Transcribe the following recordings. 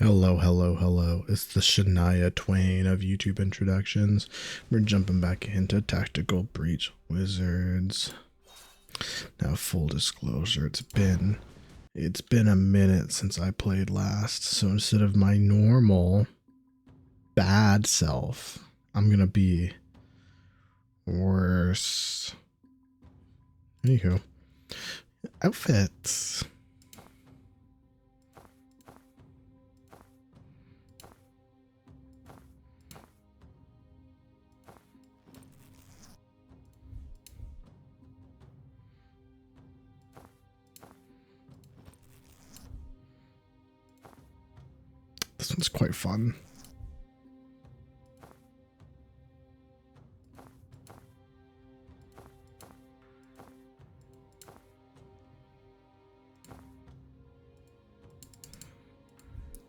Hello, hello, hello. It's the Shania Twain of YouTube introductions. We're jumping back into Tactical Breach Wizards. Now, full disclosure, it's been a minute since I played last, so instead of my normal bad self, I'm gonna be worse. Anywho, outfits. This one's quite fun.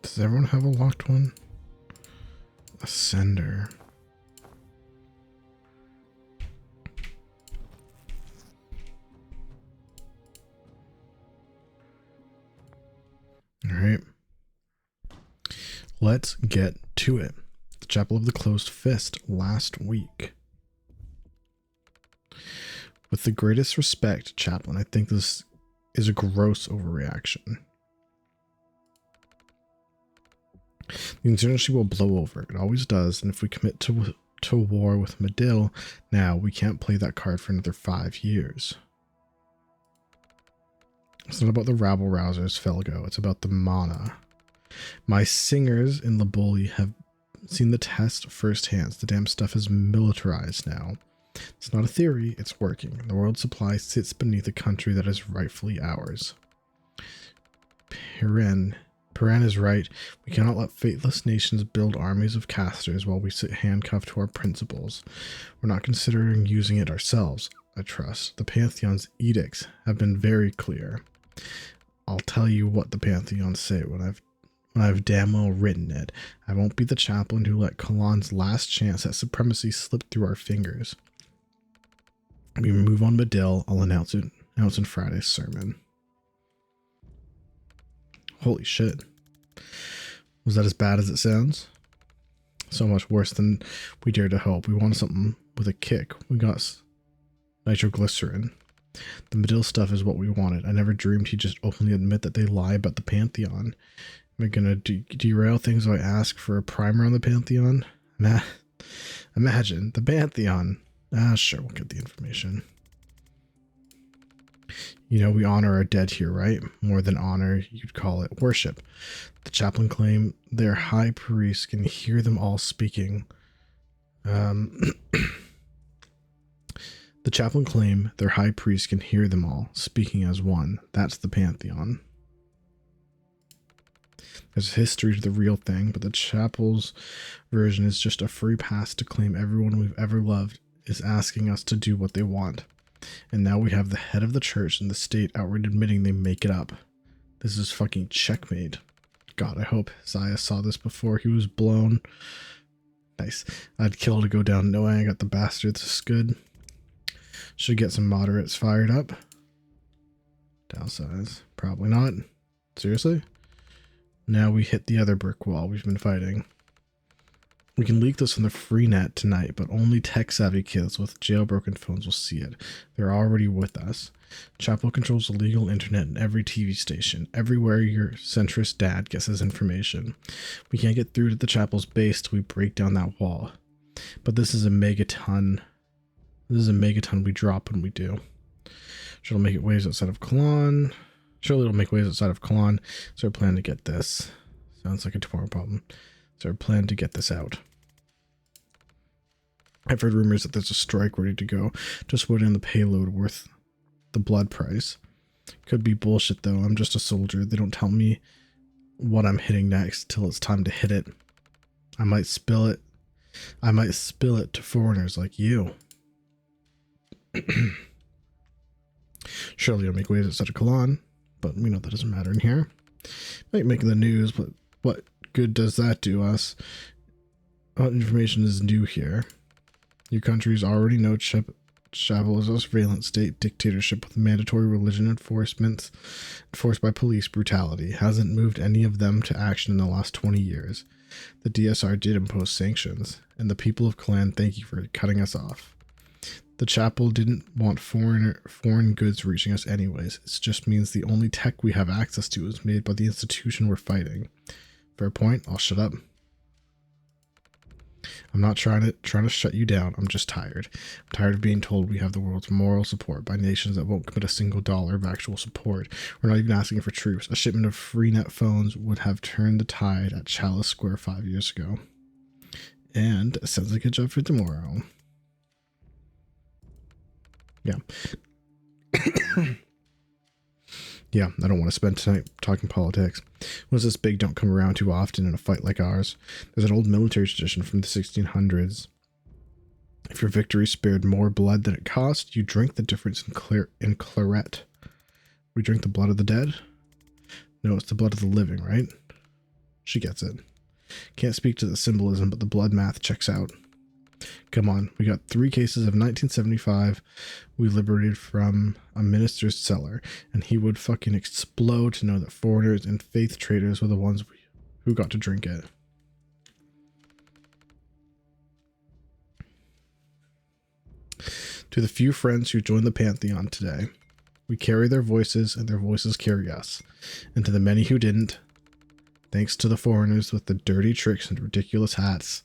Does everyone have a locked one? Ascender. All right. Let's get to it. The Chapel of the Closed Fist last week. With the greatest respect, Chaplain, I think this is a gross overreaction. The insurgency will blow over. It always does, and if we commit to war with Medill, now we can't play that card for another 5 years. It's not about the rabble-rousers, Felgo. It's about the mana. My singers in Laboli have seen the test firsthand. The damn stuff is militarized now. It's not a theory, it's working. The world supply sits beneath a country that is rightfully ours. Perrin is right. We cannot let faithless nations build armies of casters while we sit handcuffed to our principles. We're not considering using it ourselves, I trust. The Pantheon's edicts have been very clear. I'll tell you what the Pantheons say when I've damn well written it. I won't be the chaplain who let Kalan's last chance at supremacy slip through our fingers. We move on Medill. I'll announce in Friday's sermon. Holy shit. Was that as bad as it sounds? So much worse than we dared to hope. We wanted something with a kick. We got nitroglycerin. The Medill stuff is what we wanted. I never dreamed he'd just openly admit that they lie about the Pantheon. Am I gonna derail things while I ask for a primer on the Pantheon? Imagine, the Pantheon. Sure, we'll get the information. You know, we honor our dead here, right? More than honor, you'd call it worship. The chaplain claim their high priest can hear them all speaking. The chaplain claim their high priest can hear them all speaking as one. That's the Pantheon. There's history to the real thing, but the chapel's version is just a free pass to claim everyone we've ever loved is asking us to do what they want. And now we have the head of the church and the state outright admitting they make it up. This is fucking checkmate. God, I hope Zaya saw this before he was blown. Nice. I'd kill to go down knowing I got the bastards. This is good. Should get some moderates fired up. Downsize. Probably not. Seriously? Now we hit the other brick wall we've been fighting. We can leak this on the free net tonight, but only tech-savvy kids with jailbroken phones will see it. They're already with us. Chapel controls the legal internet in every TV station, everywhere your centrist dad gets his information. We can't get through to the chapel's base till we break down that wall. But this is a megaton. This is a megaton we drop when we do. Surely it'll make waves outside of Kalan. So I plan to get this. Sounds like a tomorrow problem. So I plan to get this out. I've heard rumors that there's a strike ready to go. Just waiting on the payload worth the blood price. Could be bullshit though. I'm just a soldier. They don't tell me what I'm hitting next till it's time to hit it. I might spill it to foreigners like you. Surely you'll make waves outside of Kalan, but we know that doesn't matter in here. Might make the news, but what good does that do us? What information is new here? Your countries already know Chapel is a surveillance state dictatorship with mandatory religion enforcement enforced by police brutality. Hasn't moved any of them to action in the last 20 years. The DSR did impose sanctions, and the people of Kalan thank you for cutting us off. The chapel didn't want foreign goods reaching us anyways. It just means the only tech we have access to is made by the institution we're fighting. Fair point. I'll shut up. I'm not trying to shut you down. I'm just tired. I'm tired of being told we have the world's moral support by nations that won't commit a single dollar of actual support. We're not even asking for troops. A shipment of Freenet phones would have turned the tide at Chalice Square 5 years ago. And it sounds like a job for tomorrow. Yeah. Yeah, I don't want to spend tonight talking politics. Ones this big don't come around too often in a fight like ours. There's an old military tradition from the 1600s. If your victory spared more blood than it cost, you drink the difference in claret. We drink the blood of the dead? No, it's the blood of the living, right? She gets it. Can't speak to the symbolism, but the blood math checks out. Come on, we got 3 cases of 1975 we liberated from a minister's cellar, and he would fucking explode to know that foreigners and faith traders were the ones who got to drink it. To the few friends who joined the Pantheon today, we carry their voices and their voices carry us. And to the many who didn't, thanks to the foreigners with the dirty tricks and ridiculous hats,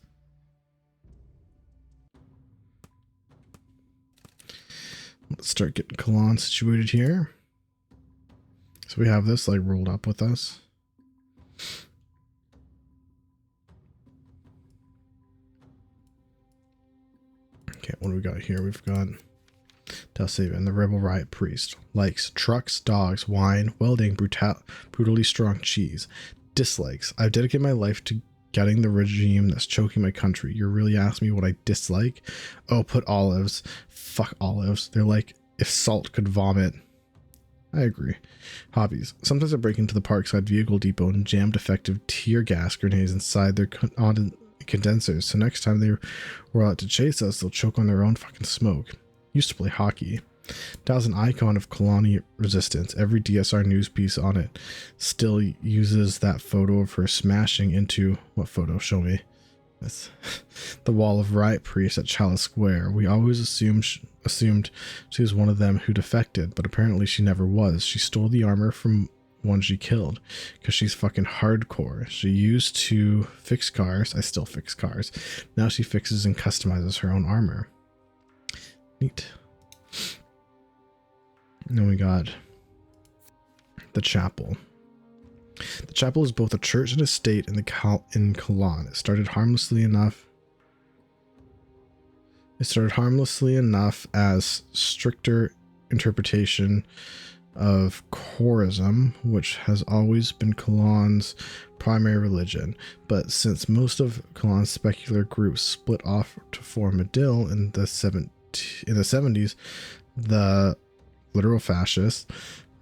let's start getting Kalan situated here. So we have this like rolled up with us. Okay, what do we got here? We've got Talsavan, the rebel riot priest. Likes trucks, dogs, wine, welding, brutally strong cheese. Dislikes. I've dedicated my life to getting the regime that's choking my country. You're really asking me what I dislike? Oh, put olives. Fuck olives. They're like if salt could vomit. I agree. Hobbies. Sometimes I break into the Parkside Vehicle Depot and jam defective tear gas grenades inside their condensers, so next time they roll out to chase us, they'll choke on their own fucking smoke. Used to play hockey. Dal's an icon of Kalani resistance. Every DSR news piece on it still uses that photo of her smashing into... What photo? Show me. That's the wall of riot priests at Chalice Square. We always assumed she was one of them who defected, but apparently she never was. She stole the armor from one she killed because she's fucking hardcore. She used to fix cars. I still fix cars. Now she fixes and customizes her own armor. Neat. And then we got the chapel. The chapel is both a church and a state in Kalan. It started harmlessly enough as stricter interpretation of Chorism, which has always been Kalan's primary religion. But since most of Kalan's secular groups split off to form Adil in the 70s, the literal fascists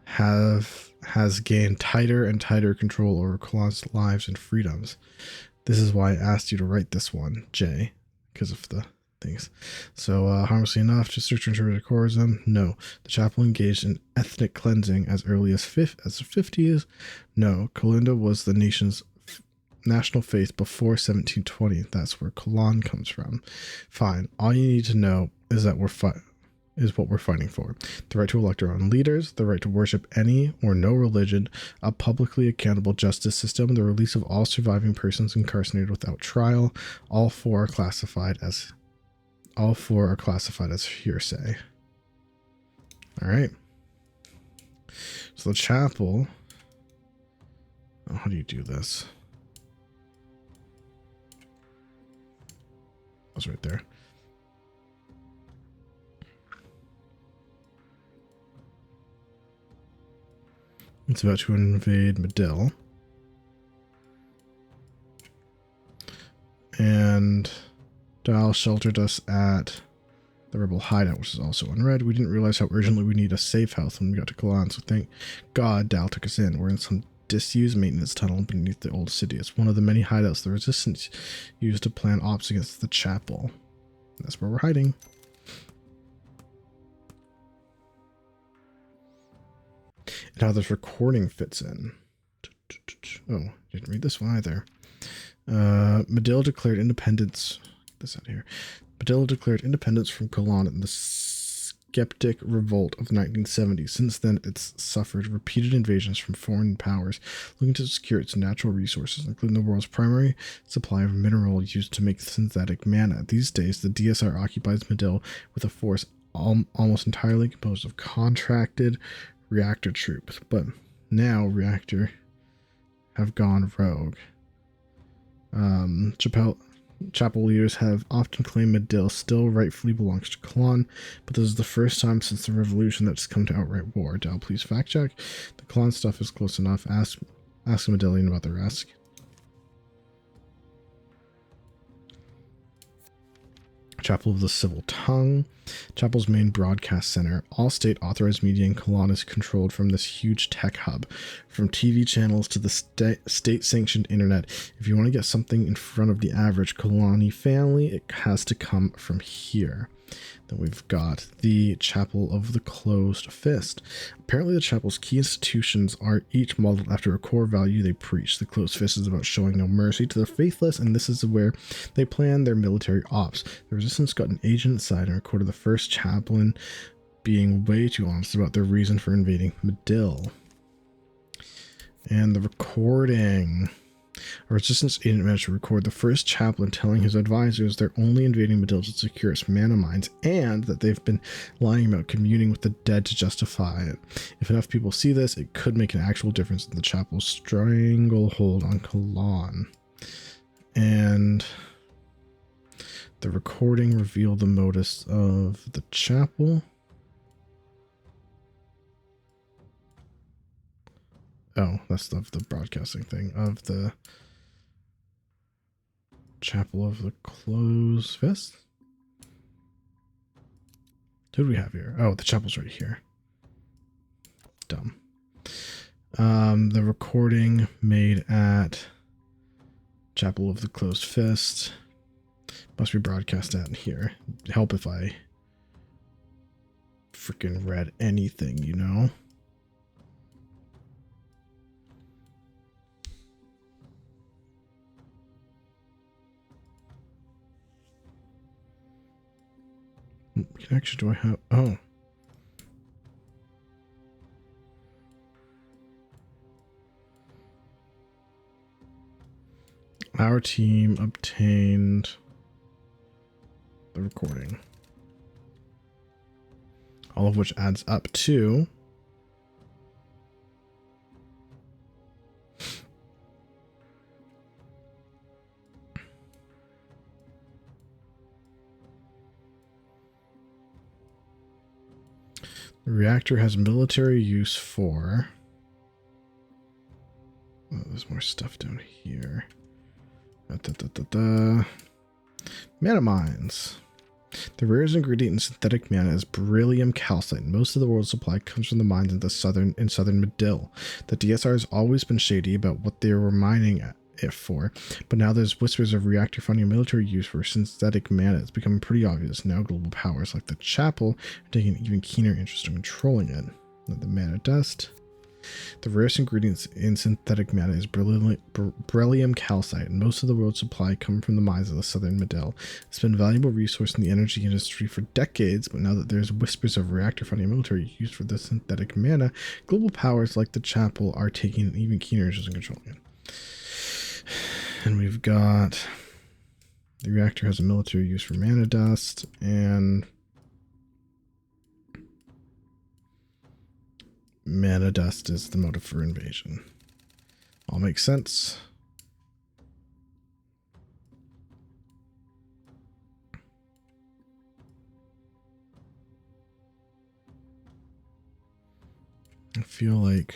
has gained tighter and tighter control over Kalan's lives and freedoms. This is why I asked you to write this one, Jay, because of the things. So, harmlessly enough, to search interpreted Chorism? No. The chapel engaged in ethnic cleansing as early as the 50s? No. Kalinda was the nation's national faith before 1720. That's where Kalan comes from. Fine. All you need to know is that is what we're fighting for. The right to elect our own leaders, the right to worship any or no religion, a publicly accountable justice system, the release of all surviving persons incarcerated without trial. All four are classified as hearsay. All right. So the chapel. Oh, how do you do this? I was right there. It's about to invade Medill. And Dal sheltered us at the rebel hideout, which is also unread. We didn't realize how urgently we need a safe house when we got to Kalan, so thank God Dal took us in. We're in some disused maintenance tunnel beneath the old city. It's one of the many hideouts the resistance used to plan ops against the chapel. That's where we're hiding. and how this recording fits in. Oh, didn't read this one either. Midil declared independence. Get this out here. Midil declared independence from Kalan in the Skeptic Revolt of the 1970s. Since then, it's suffered repeated invasions from foreign powers looking to secure its natural resources, including the world's primary supply of mineral used to make synthetic mana. These days, the DSR occupies Midil with a force almost entirely composed of contracted reactor troops, but now reactor have gone rogue. Chapel leaders have often claimed Midil still rightfully belongs to Kalan, but this is the first time since the revolution that it's come to outright war. Dal, please fact check. The Kalan stuff is close enough. Ask a Midillion about the rest. Chapel of the Civil Tongue. Chapel's main broadcast center. All state-authorized media in Kalan is controlled from this huge tech hub. From TV channels to the state-sanctioned internet. If you want to get something in front of the average Kalani family, it has to come from here. Then we've got the Chapel of the Closed Fist. Apparently the chapel's key institutions are each modeled after a core value they preach. The Closed Fist is about showing no mercy to the faithless, and this is where they plan their military ops. The resistance got an agent inside and recorded the first chaplain being way too honest about their reason for invading Midil. And the recording. A resistance agent managed to record the first chaplain telling his advisors they're only invading Midil to secure its mana mines, and that they've been lying about communing with the dead to justify it. If enough people see this, it could make an actual difference in the chapel's stranglehold on Kalan. And the recording revealed the modus of the chapel. Oh, that's the broadcasting thing of the Chapel of the Closed Fist. Who do we have here? Oh, the chapel's right here. Dumb. The recording made at Chapel of the Closed Fist must be broadcast out here. It'd help if I freaking read anything, you know? Connection do I have? Oh. Our team obtained the recording. All of which adds up to the reactor has military use for... Oh, there's more stuff down here. Mana mines. The rarest ingredient in synthetic mana is beryllium calcite. Most of the world's supply comes from the mines in southern Midil. The DSR has always been shady about what they were mining it for, but now there's whispers of reactor funding military use for synthetic mana. It's becoming pretty obvious now. Global powers like the Chapel are taking an even keener interest in controlling it. The mana dust. The rarest ingredients in synthetic mana is beryllium calcite, and most of the world's supply come from the mines of the southern Midil. It's been a valuable resource in the energy industry for decades, but now that there's whispers of reactor funding military use for the synthetic mana, global powers like the Chapel are taking an even keener interest in controlling it. And we've got the reactor has a military use for mana dust, and mana dust is the motive for invasion. All makes sense. I feel like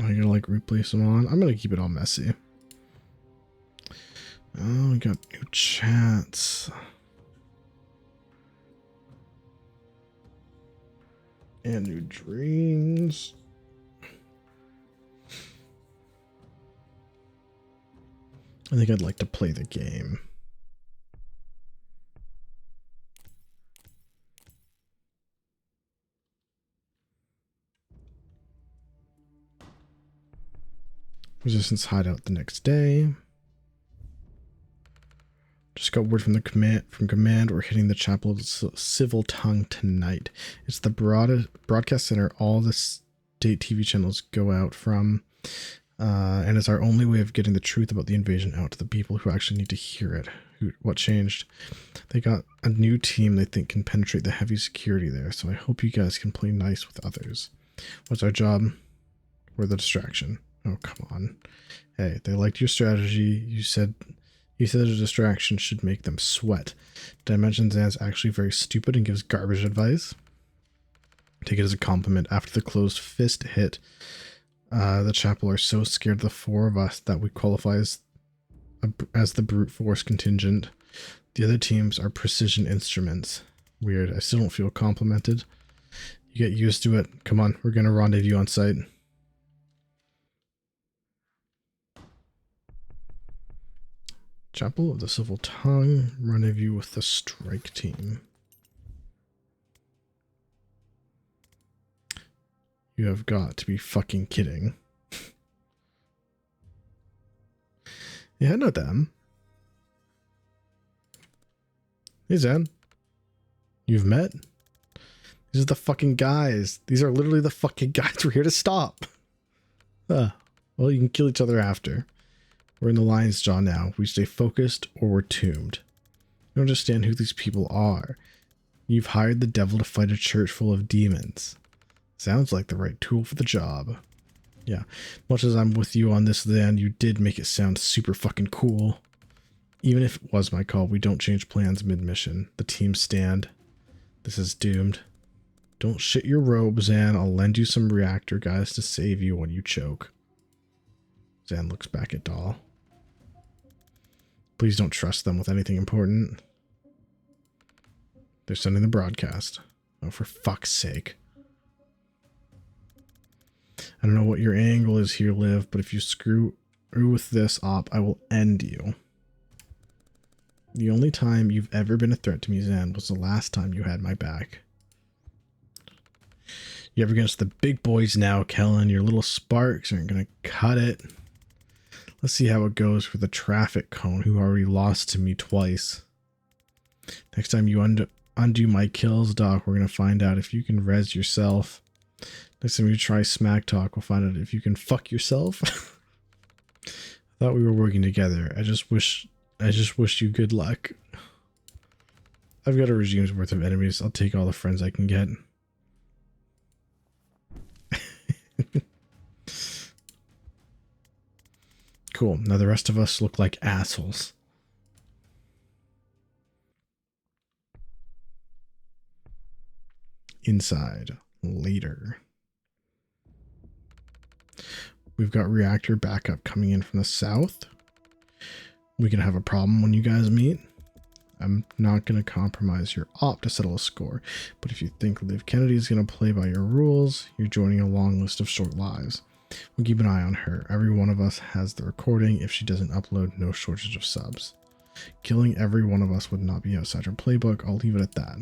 I gotta like replace them on. I'm gonna keep it all messy. Oh, we got new chats. And new dreams. I think I'd like to play the game. Resistance hideout the next day. Just got word from the command we're hitting the Chapel of the Civil Tongue tonight. It's the broadcast center all the state TV channels go out from, and it's our only way of getting the truth about the invasion out to the people who actually need to hear it. What changed? They got a new team they think can penetrate the heavy security there, so I hope you guys can play nice with others. What's our job? We're the distraction. Oh, come on. Hey, they liked your strategy. You said a distraction should make them sweat. Did I mention Zan's actually very stupid and gives garbage advice? Take it as a compliment. After the closed fist hit, the Chapel are so scared of the four of us that we qualify as the brute force contingent. The other teams are precision instruments. Weird. I still don't feel complimented. You get used to it. Come on, we're going to rendezvous on site. Chapel of the Civil Tongue, rendezvous with the strike team. You have got to be fucking kidding. Yeah, I know them. Hey, Zan. You've met? These are the fucking guys. These are literally the fucking guys we're here to stop. Well, you can kill each other after. We're in the lion's jaw now. We stay focused or we're tombed. You don't understand who these people are. You've hired the devil to fight a church full of demons. Sounds like the right tool for the job. Yeah, much as I'm with you on this, then you did make it sound super fucking cool. Even if it was my call, we don't change plans mid-mission. The team stand. This is doomed. Don't shit your robe, Zan. I'll lend you some reactor guys to save you when you choke. Zan looks back at Dahl. Please don't trust them with anything important. They're sending the broadcast. Oh, for fuck's sake. I don't know what your angle is here, Liv, but if you screw with this op, I will end you. The only time you've ever been a threat to me, Zan, was the last time you had my back. You're up against the big boys now, Kellen. Your little sparks aren't going to cut it. Let's see how it goes for the traffic cone who already lost to me twice. Next time you undo my kills, Doc, we're going to find out if you can res yourself. Next time you try smack talk, we'll find out if you can fuck yourself. I thought we were working together. I just wish you good luck. I've got a regime's worth of enemies. I'll take all the friends I can get. Cool. Now the rest of us look like assholes. Inside. Later. We've got reactor backup coming in from the south. We can have a problem when you guys meet. I'm not going to compromise your op to settle a score, but if you think Liv Kennedy is going to play by your rules, you're joining a long list of short lives. We'll keep an eye on her. Every one of us has the recording. If she doesn't upload, no shortage of subs. Killing every one of us would not be outside her playbook. I'll leave it at that.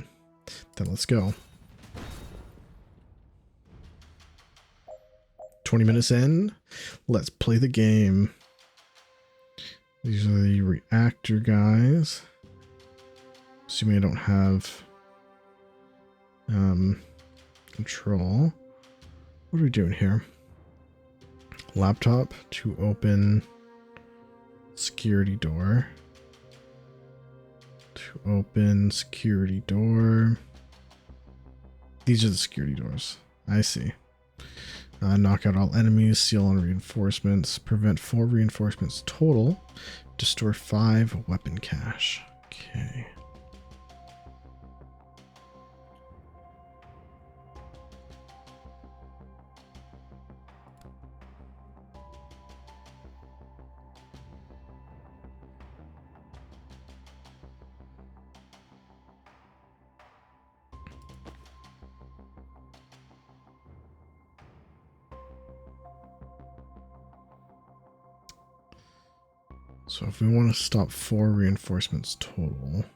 Then let's go. 20 minutes in. Let's play the game. These are the reactor guys. Assuming I don't have control. What are we doing here? Laptop to open security door. To open security door. These are the security doors. I see. Knock out all enemies, seal on reinforcements, prevent 4 reinforcements total, destroy 5 weapon cache. Okay. So So if we want to stop 4 reinforcements total,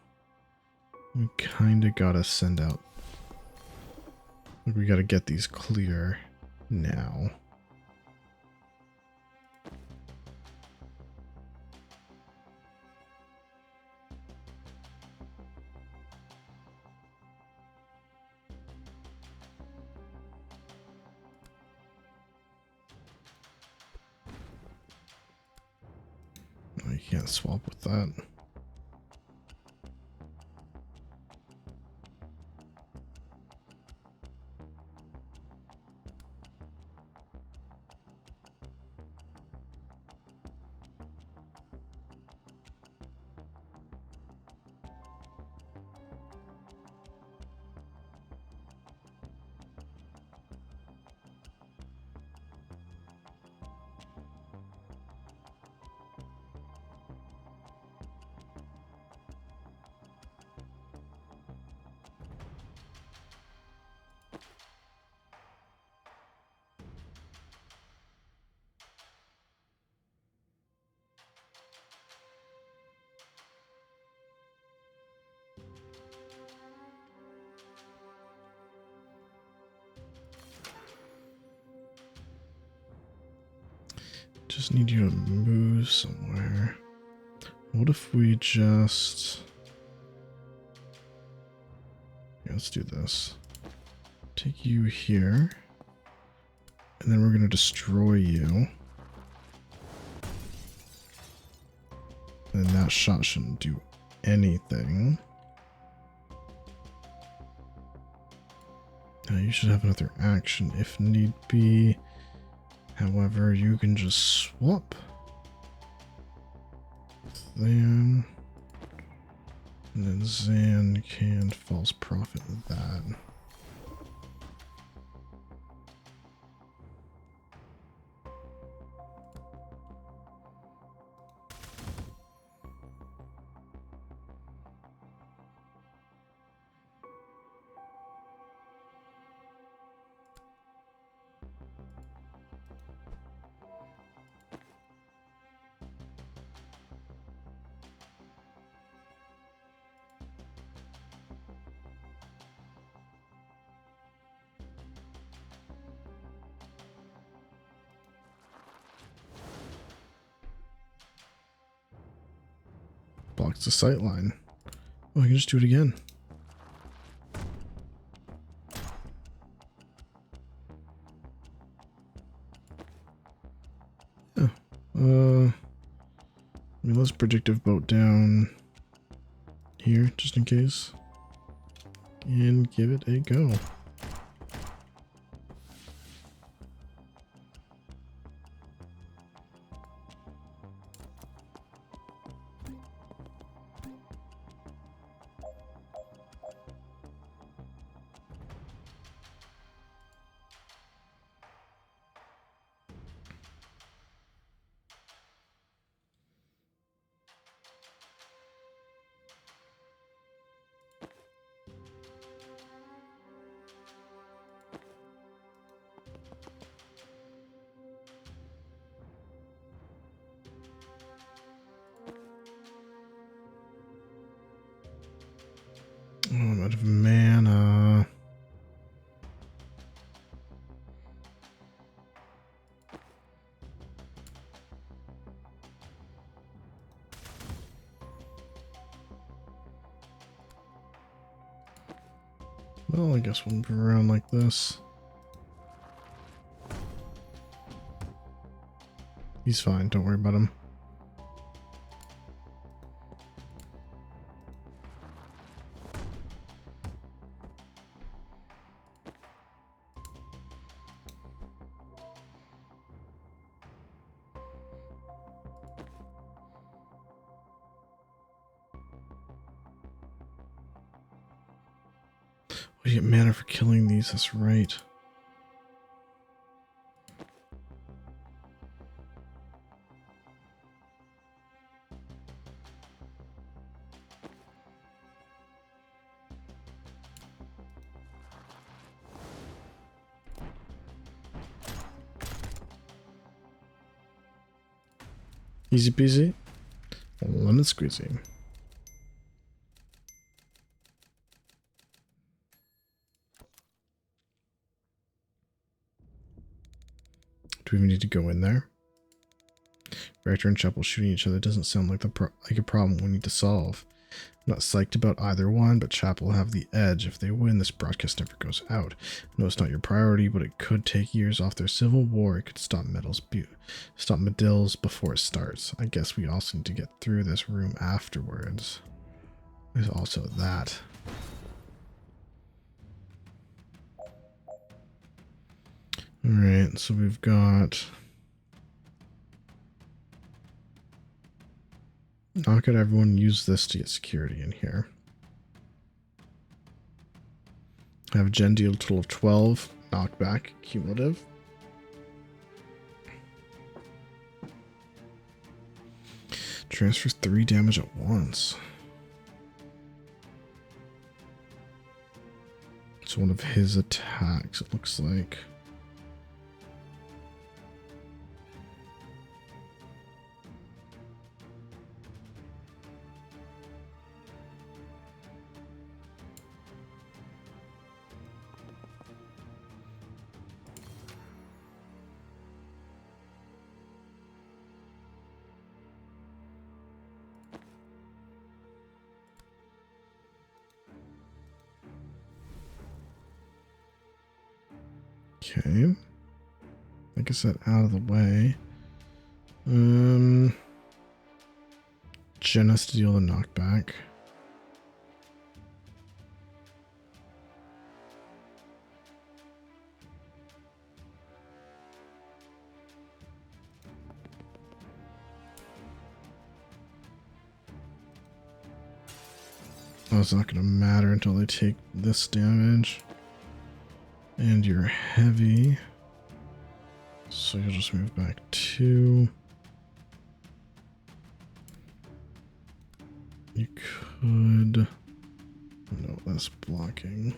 we kind of gotta send out. We gotta get these clear now. Oh, you can't swap with that. Just need you to move somewhere. What if we just... Yeah, let's do this. Take you here. And then we're going to destroy you. And that shot shouldn't do anything. Now you should have another action if need be. However, you can just swap. Then. And then Zan can false prophet that. Blocks the sight line. Oh, I can just do it again. Yeah. I mean, let's predictive boat down here just in case. And give it a go. Oh, I'm out of mana. Well, I guess we'll move around like this. He's fine, don't worry about him. We get mana for killing these, that's right. Easy peasy. Lemon squeezy. Do we even need to go in there? Rector and Chapel shooting each other doesn't sound like a problem we need to solve. I'm not psyched about either one, but Chapel will have the edge. If they win, this broadcast never goes out. I know it's not your priority, but it could take years off their civil war. It could stop Medill's before it starts. I guess we also need to get through this room afterwards. There's also that. Alright, so we've got... Knock out everyone, use this to get security in here. Have Jen deal a total of 12, knockback, cumulative. Transfers 3 damage at once. It's one of his attacks, it looks like. Okay. Like I said, out of the way. Jen has to deal the knockback. Oh, it's not going to matter until they take this damage. And you're heavy. So you'll just move back 2. You could... No, that's blocking.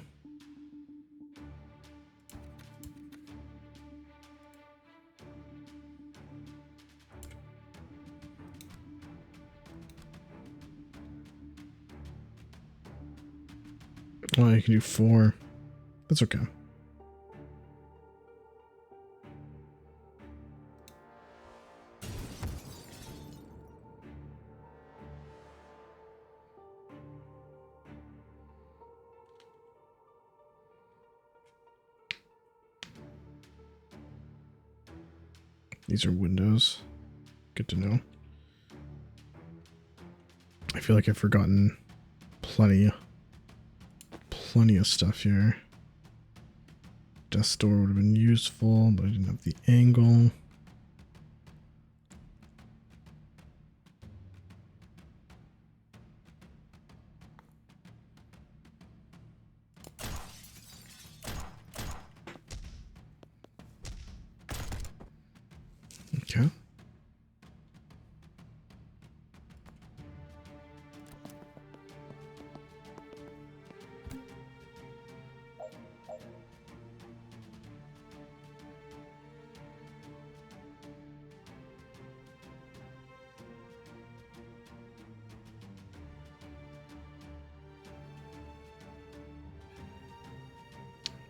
Oh, you can do 4. That's okay. These are windows. Good to know. I feel like I've forgotten plenty of stuff here. Death door would have been useful, but I didn't have the angle. Okay.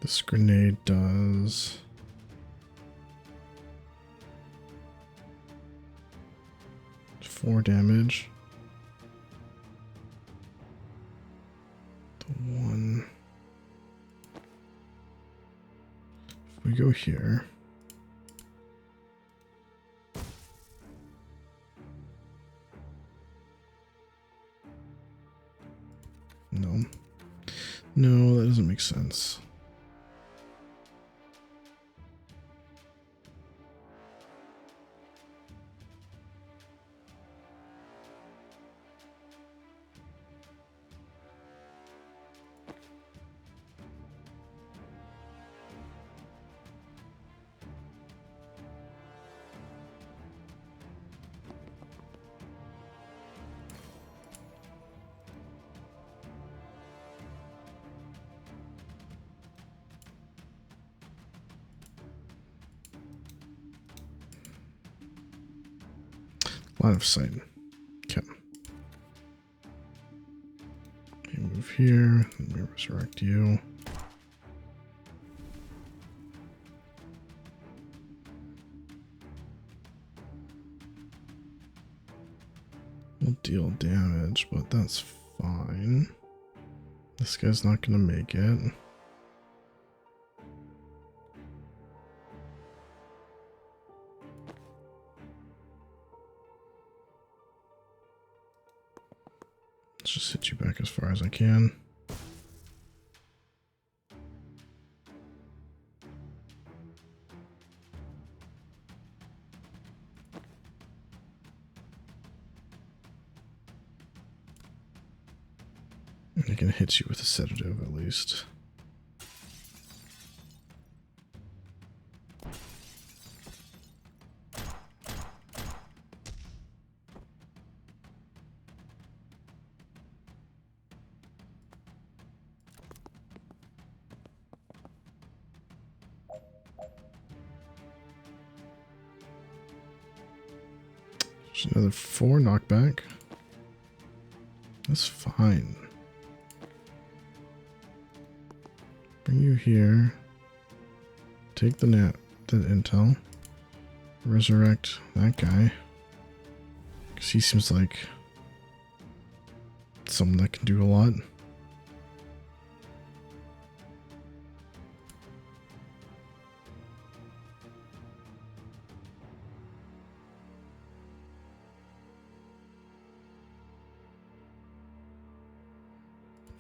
This grenade does 4 damage. The one. If we go here. No. No, that doesn't make sense. Line of sight. Okay. move here. Let me resurrect you. We'll deal damage, but that's fine. This guy's not gonna make it. Let's just hit you back as far as I can. I can hit you with a sedative at least. There's another 4 knockback. That's fine. Bring you here. Take the intel. Resurrect that guy. Because he seems like someone that can do a lot.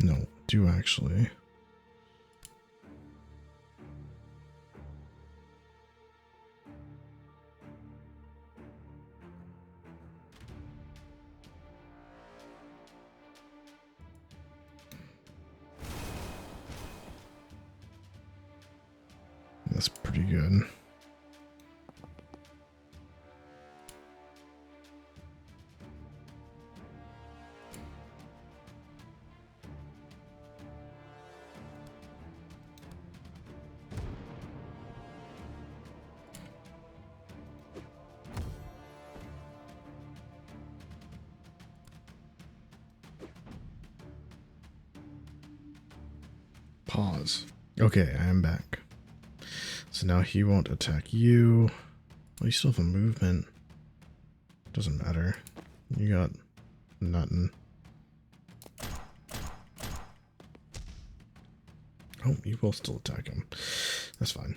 No, do actually. That's pretty good. Pause. Okay, I am back. So now he won't attack you. Well, you still have a movement. Doesn't matter. You got nothing. Oh, you will still attack him. That's fine.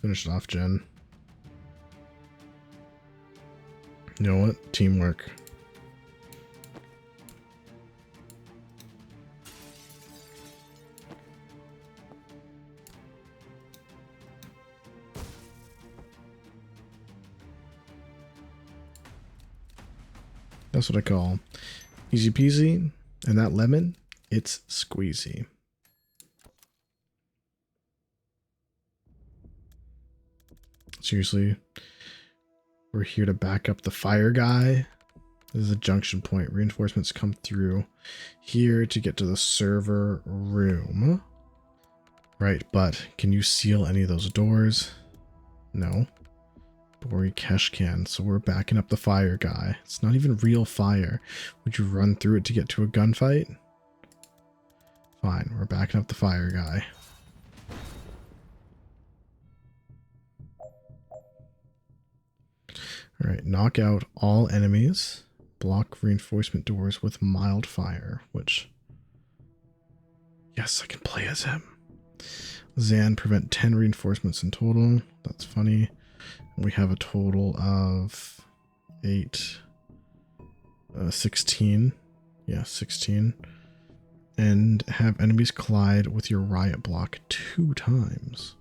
Finish it off, Jen. You know what? Teamwork. That's what I call easy peasy, and that lemon, it's squeezy. Seriously, we're here to back up the fire guy. This is a junction point. Reinforcements come through here to get to the server room. Right, but can you seal any of those doors? No. Bori Kesh can, so we're backing up the fire guy. It's not even real fire. Would you run through it to get to a gunfight? Fine, we're backing up the fire guy. Alright, knock out all enemies. Block reinforcement doors with mild fire, which... Yes, I can play as him. Zan, prevent 10 reinforcements in total. That's funny. We have a total of 16. Yeah, 16. And have enemies collide with your riot block 2 times.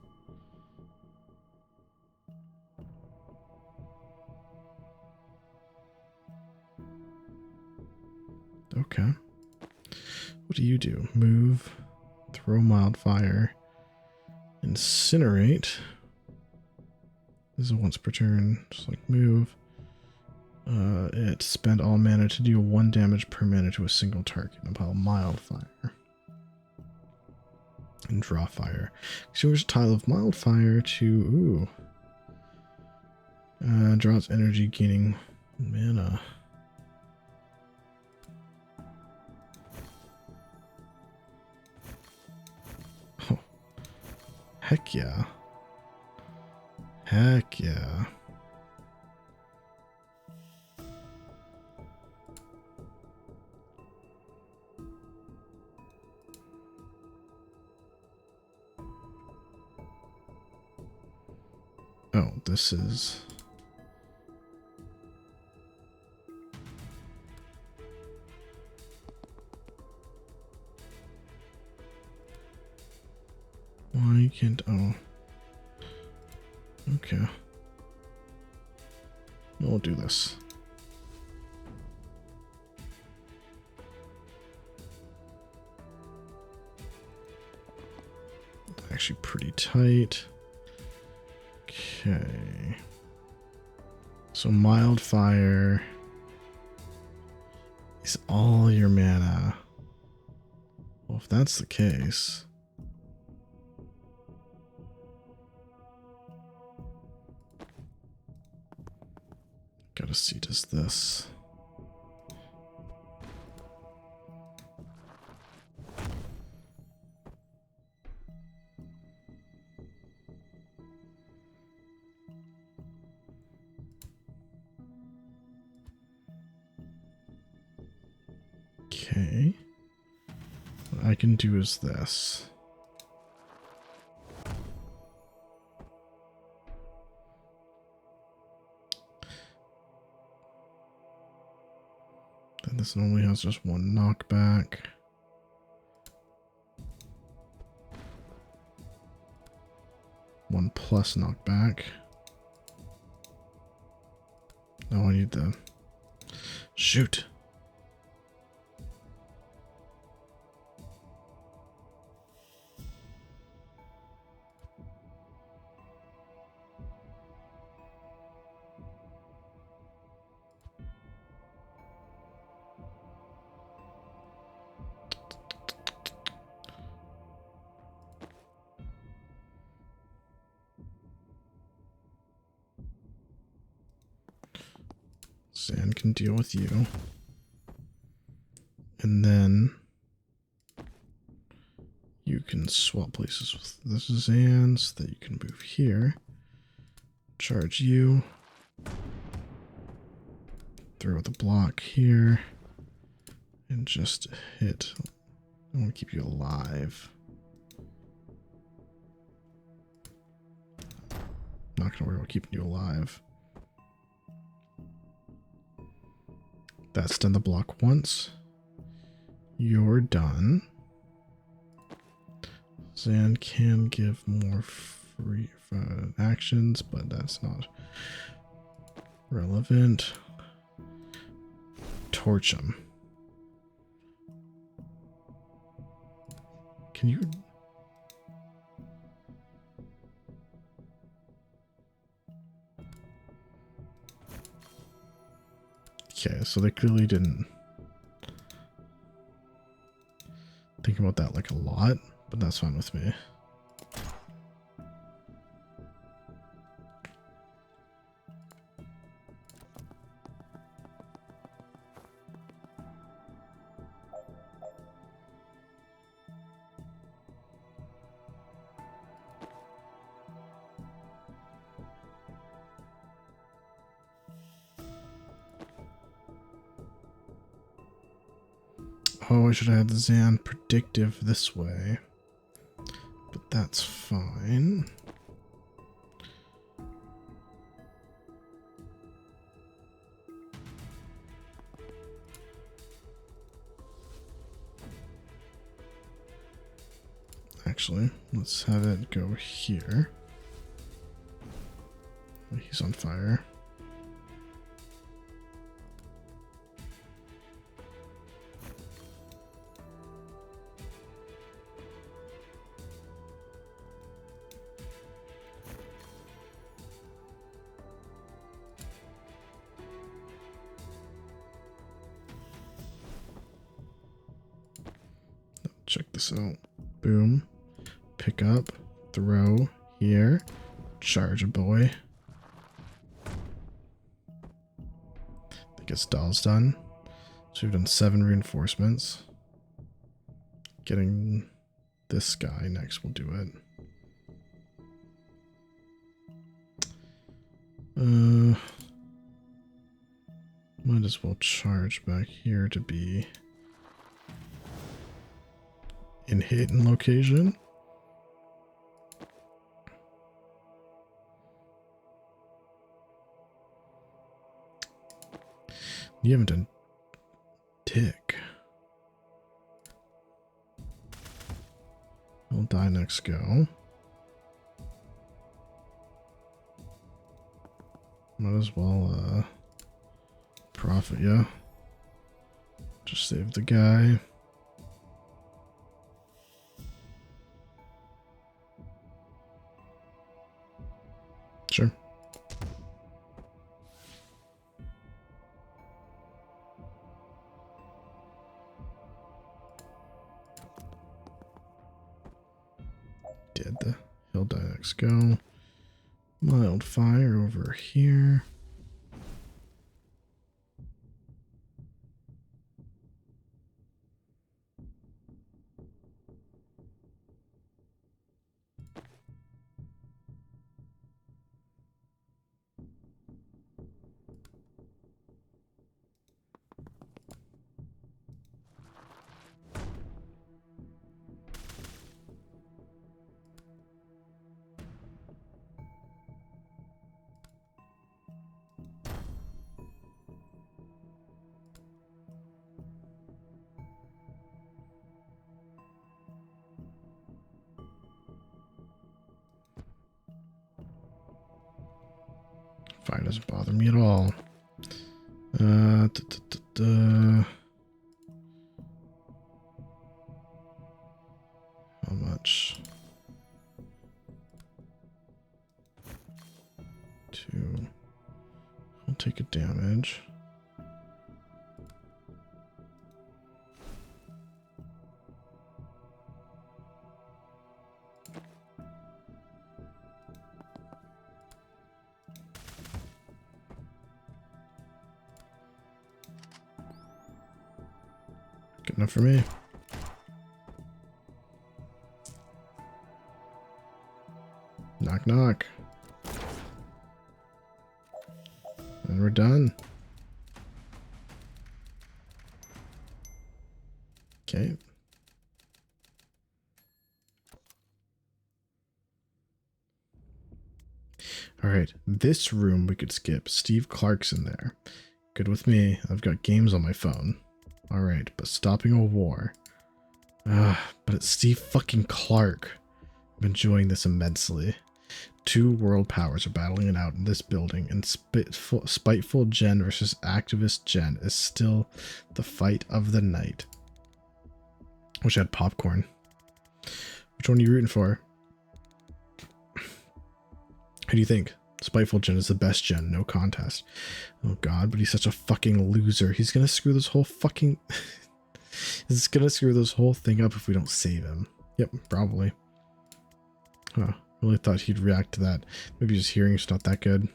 Okay. What do you do? Move, throw mild fire, incinerate. This is once per turn, just like move. It spend all mana to deal 1 damage per mana to a single target. Apply mild fire. And draw fire. Extinguish a tile of mild fire to draws energy, gaining mana. Heck yeah. Heck yeah. Oh, this is... Why can't... Oh. Okay. We'll do this. Actually pretty tight. Okay. So mild fire is all your mana. Well, if that's the case... Gotta see, does this... Okay. What I can do is this. Then this normally has just one knockback. One plus knockback. Oh, I need the... Shoot! Zan can deal with you. And then you can swap places with the Zan so that you can move here. Charge you. Throw the block here. And just hit. I want to keep you alive. Not gonna worry about keeping you alive. That's done the block once. You're done. Zan can give more free actions, but that's not relevant. Torch him. Can you... Okay, so they clearly didn't think about that like a lot, but that's fine with me. Oh, I should have had the Zan predictive this way. But that's fine. Actually, let's have it go here. He's on fire. Check this out. Boom. Pick up. Throw. Here. Charge a boy. That gets dolls done. So we've done 7 reinforcements. Getting this guy next will do it. Might as well charge back here to be in hidden location. You haven't done tick. He'll die next go. Might as well profit, yeah. Just save the guy. Sure. Dead. He'll die next go. Mild fire over here. Fire doesn't bother me at all. How much? 2. I'll take a damage. Good enough for me. Knock, knock. And we're done. Okay. All right. This room we could skip. Steve Clark's in there. Good with me. I've got games on my phone. All right. But stopping a war. But it's Steve fucking Clark. I'm enjoying this immensely. 2 world powers are battling it out in this building, and spiteful Jen versus activist Jen is still the fight of the night. Wish I had popcorn. Which one are you rooting for? Who do you think? Spiteful Jen is the best Jen, no contest. Oh god, but he's such a fucking loser. He's gonna screw this whole fucking... He's gonna screw this whole thing up if we don't save him. Yep, probably. Huh. Really thought he'd react to that. Maybe just hearing is not that good.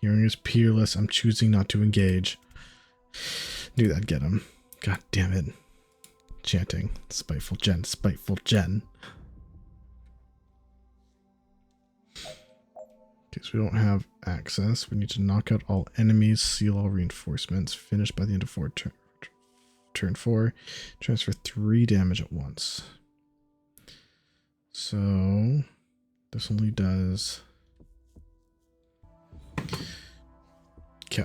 Hearing is peerless. I'm choosing not to engage. Knew that'd get him. God damn it. Chanting. Spiteful Jen. Spiteful Jen. Okay, so we don't have access. We need to knock out all enemies. Seal all reinforcements. Finish by the end of turn 4. Transfer 3 damage at once. So... this only does... Okay.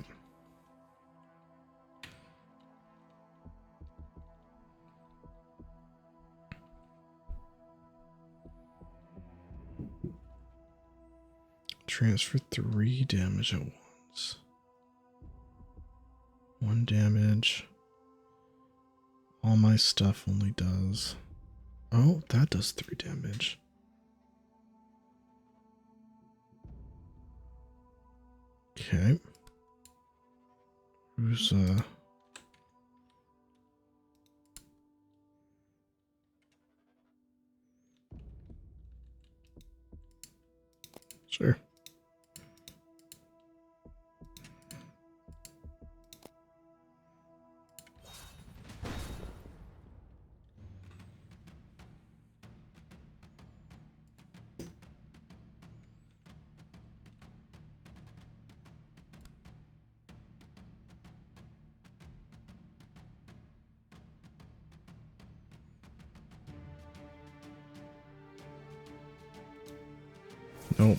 Transfer 3 damage at once. 1 damage. All my stuff only does... oh, that does 3 damage. Okay. Who's sure. Oh.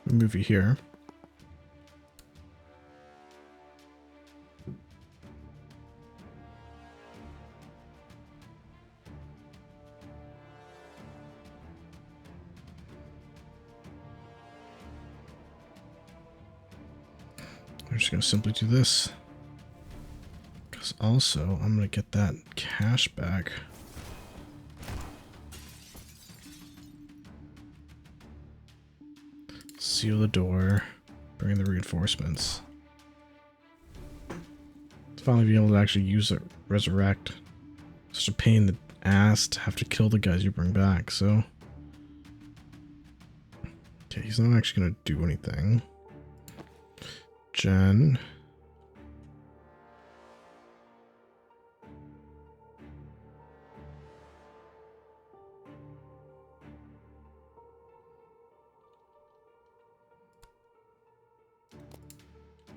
Move you here. I'm just going to simply do this. Because also, I'm going to get that cash back. Seal the door. Bring in the reinforcements. Finally be able to actually use it. Resurrect. Such a pain in the ass to have to kill the guys you bring back, so... Okay, he's not actually going to do anything. Jen.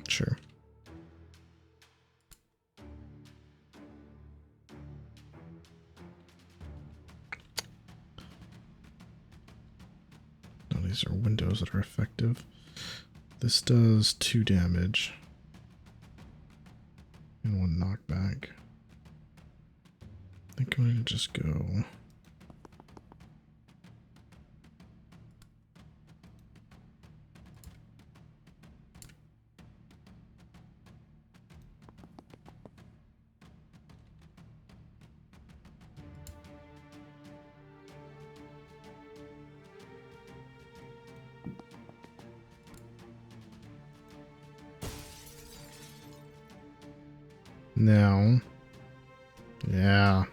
Sure. No, these are windows that are effective. This does 2 damage. And 1 knockback. I think I'm going to just go... Now, yeah,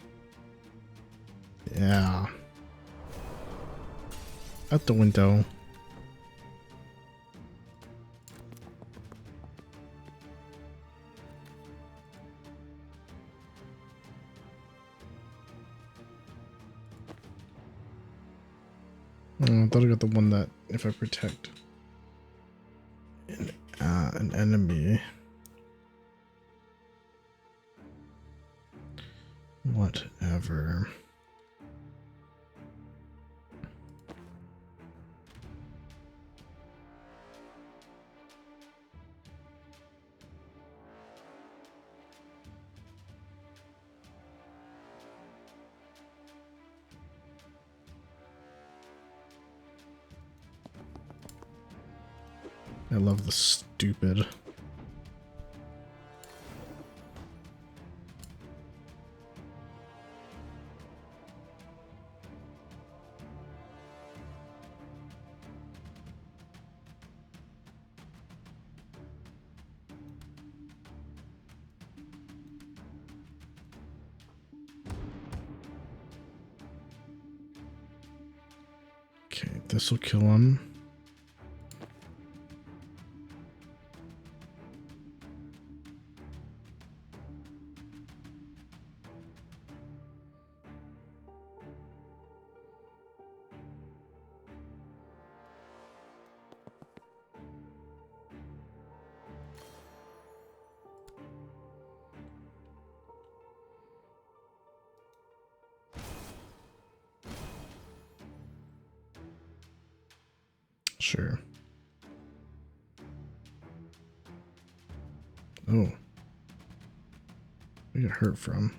out the window. Oh, I thought I got the one that if I protect an enemy. Whatever. I love the stupid. Okay, this will kill him. Sure. Oh. I got hurt from.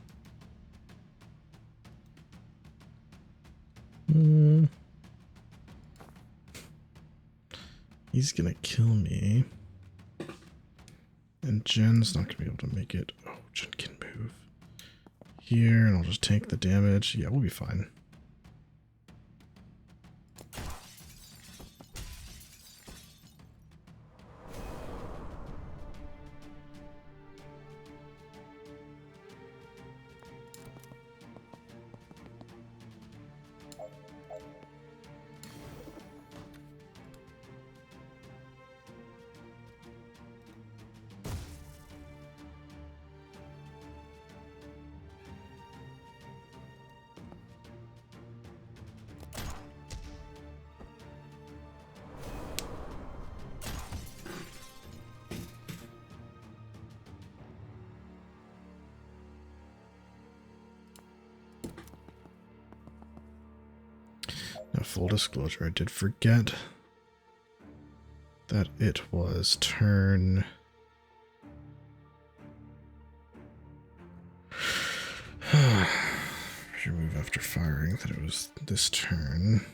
He's gonna kill me. And Jen's not going to be able to make it. Oh, Jen can move here, and I'll just tank the damage. Yeah, we'll be fine. Now, full disclosure, I did forget that it was turn... Remove after firing, that it was this turn.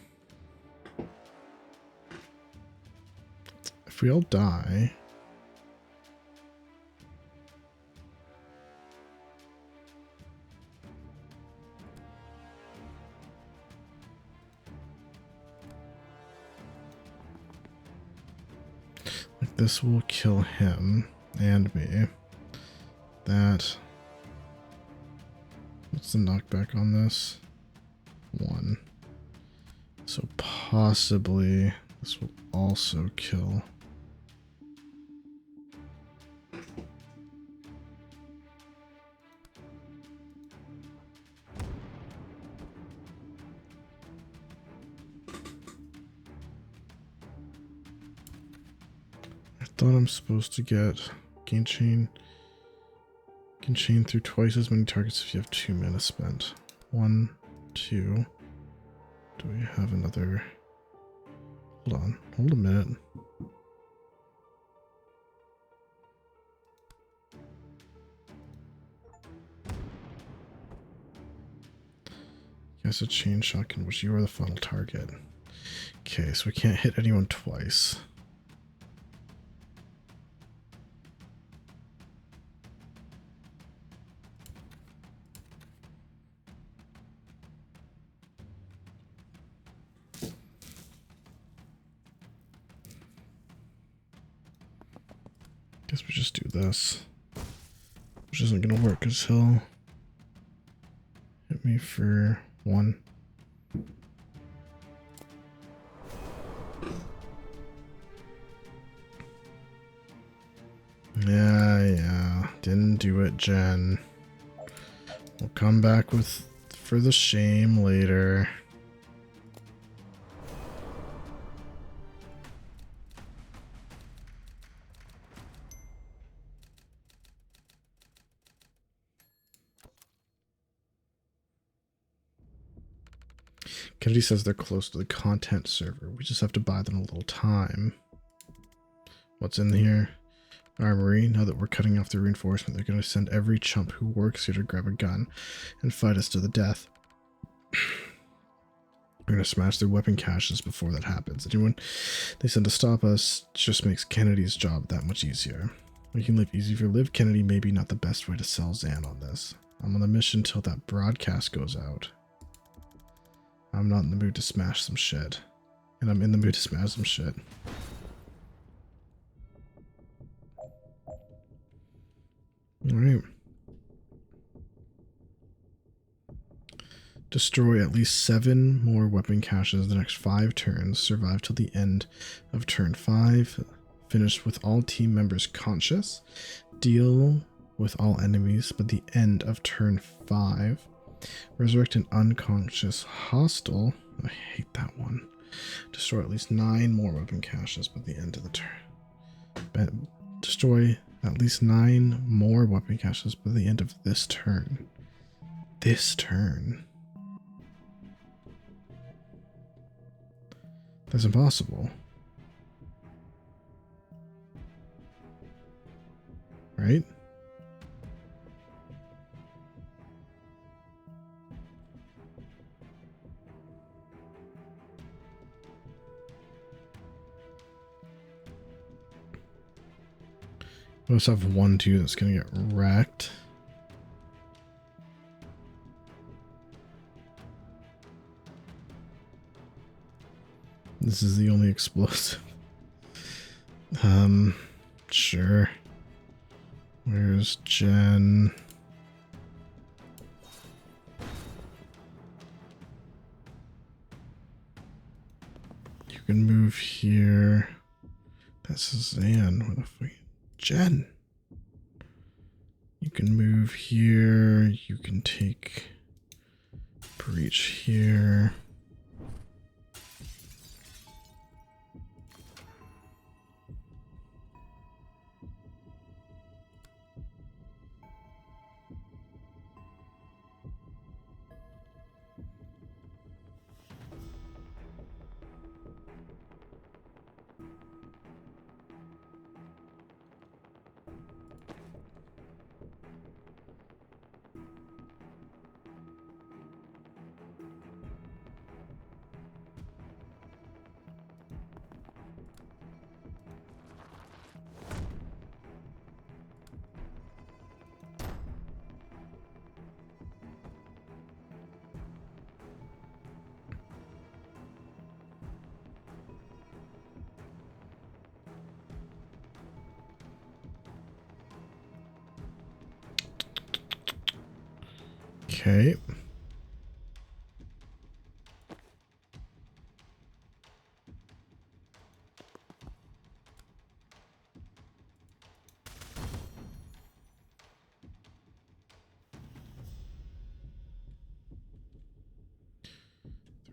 If we all die... Like, this will kill him and me. That... What's the knockback on this? 1. So possibly this will also kill. I thought I'm supposed to get gain chain. Can chain through twice as many targets if you have 2 mana spent. 1, 2. Do we have another? Hold on. Hold a minute. Yes, a chain shot in which you are the final target. Okay, so we can't hit anyone twice. Guess we just do this. Which isn't gonna work because he'll hit me for 1. Yeah. Didn't do it, Jen. We'll come back with for the shame later. Kennedy says they're close to the content server. We just have to buy them a little time. What's in here? Armory. Now that we're cutting off the reinforcement, they're going to send every chump who works here to grab a gun and fight us to the death. We're going to smash their weapon caches before that happens. Anyone they send to stop us just makes Kennedy's job that much easier. Making life easy for Liv Kennedy may be not the best way to sell Zan on this. I'm on a mission till that broadcast goes out. I'm not in the mood to smash some shit. And I'm in the mood to smash some shit. Alright. Destroy at least 7 more weapon caches the next 5 turns. Survive till the end of turn 5. Finish with all team members conscious. Deal with all enemies by the end of turn 5. Resurrect an unconscious hostile. I hate that one. Destroy at least 9 more weapon caches by the end of the turn. Destroy at least 9 more weapon caches by the end of this turn. This turn. That's impossible. Right? We also have 1-2 that's gonna get wrecked. This is the only explosive. Sure. Where's Jen? You can move here. That's Zan. Where the fuck? Jen. You can move here. You can take breach here. Okay.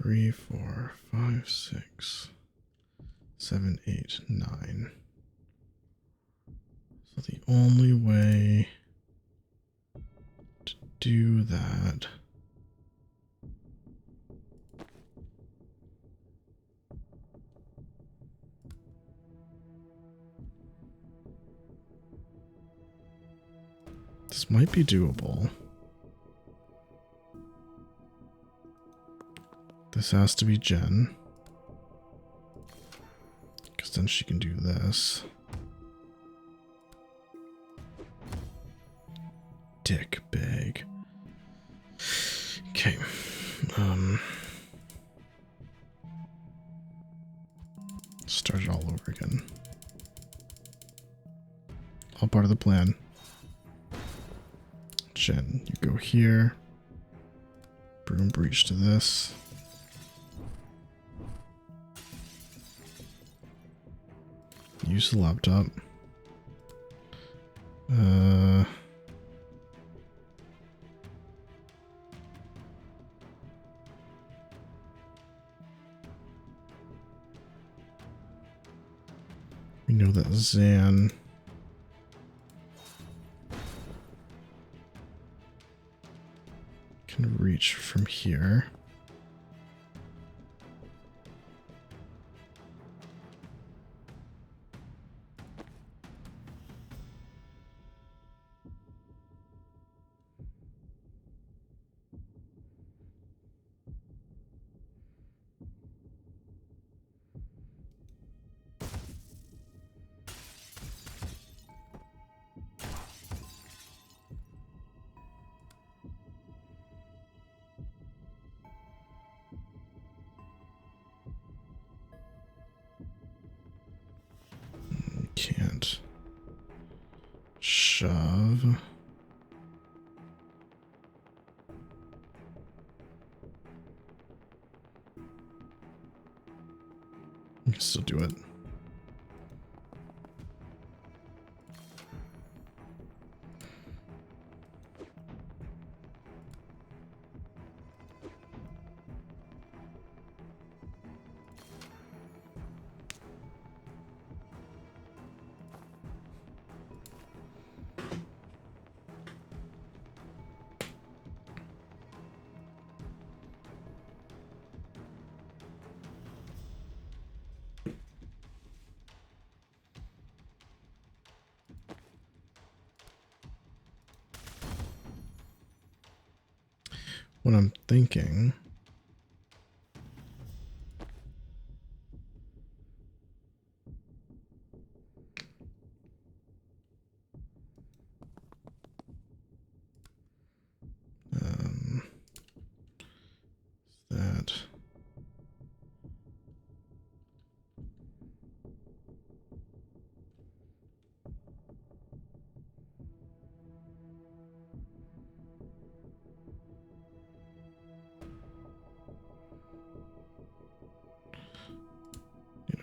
Three, 4, 5, 6, 7, 8, 9. So the only way to do that this might be doable. This has to be Jen. Because then she can do this. Dick bag. Okay. Start it all over again. All part of the plan. Jen, you go here. Broom breach to this. Use the laptop. We know that Zan can reach from here. Can't shove. We can still do it. What I'm thinking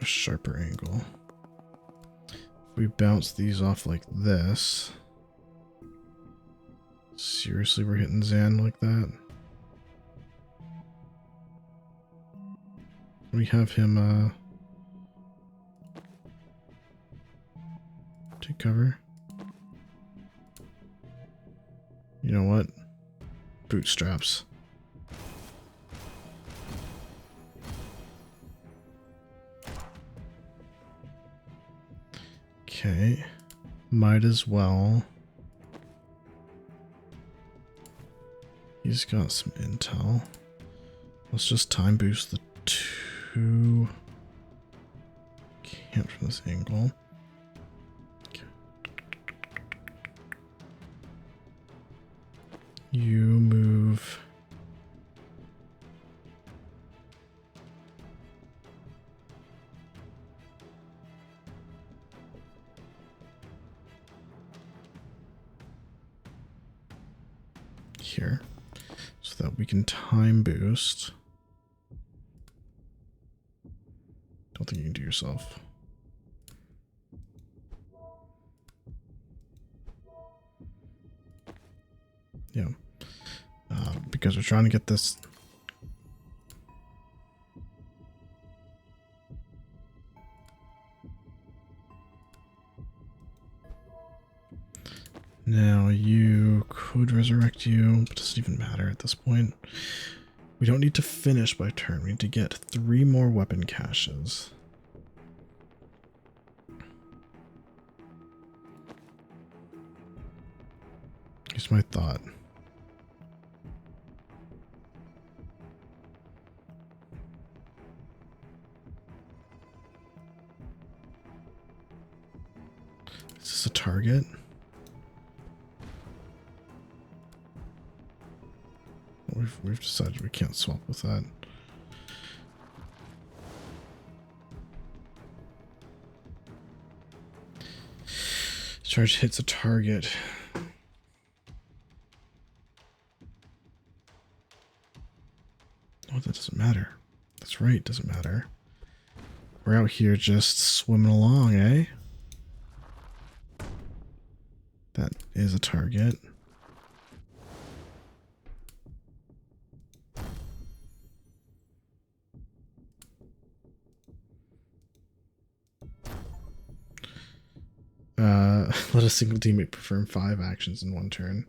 sharper angle. If we bounce these off like this. Seriously, we're hitting Zan like that? We have him, take cover. You know what? Bootstraps. Okay. Might as well. He's got some intel. Let's just time boost the two. Can't from this angle. Okay. You move. Here. So that we can time boost. Don't think you can do yourself. Yeah. Because we're trying to get this. Now you could resurrect you, but it doesn't even matter at this point. We don't need to finish by turn. We need to get 3 more weapon caches. Here's my thought. Is this a target? We've decided we can't swap with that. Charge hits a target. Oh, that doesn't matter. That's right, doesn't matter. We're out here just swimming along, eh? That is a target. Let a single teammate perform 5 actions in 1 turn.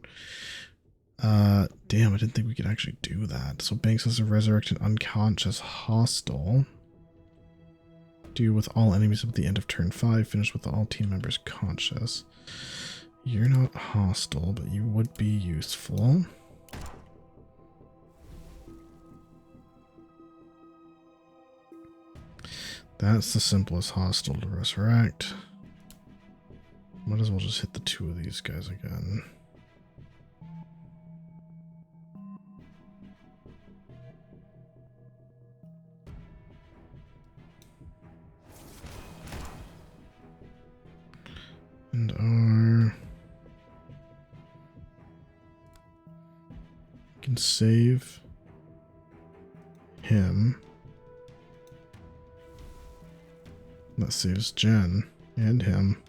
Damn, I didn't think we could actually do that. So Banks has a resurrect an unconscious hostile. Do with all enemies at the end of turn 5. Finish with all team members conscious. You're not hostile, but you would be useful. That's the simplest hostile to resurrect. Might as well just hit the 2 of these guys again. And can save him. That saves Jen and him.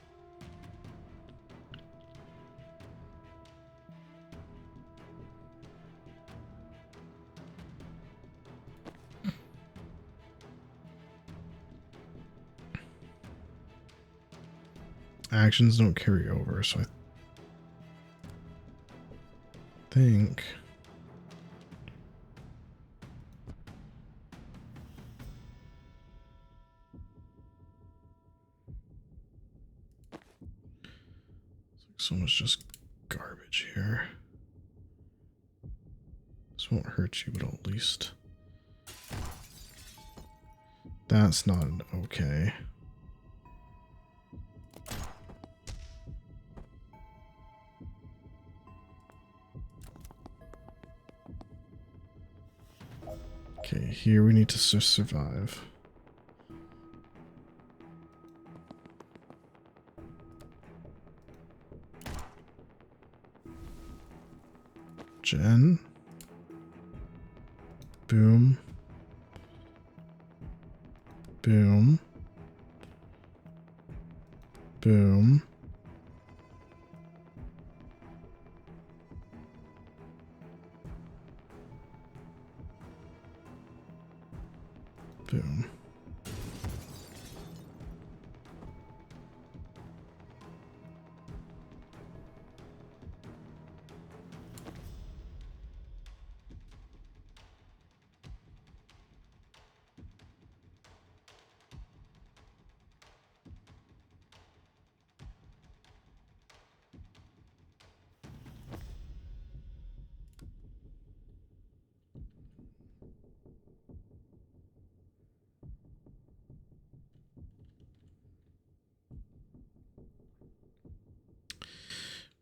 Actions don't carry over, so I think so much just garbage here. This won't hurt you, but at least that's not okay. Okay, here we need to survive. Jen. Boom. Boom. Boom.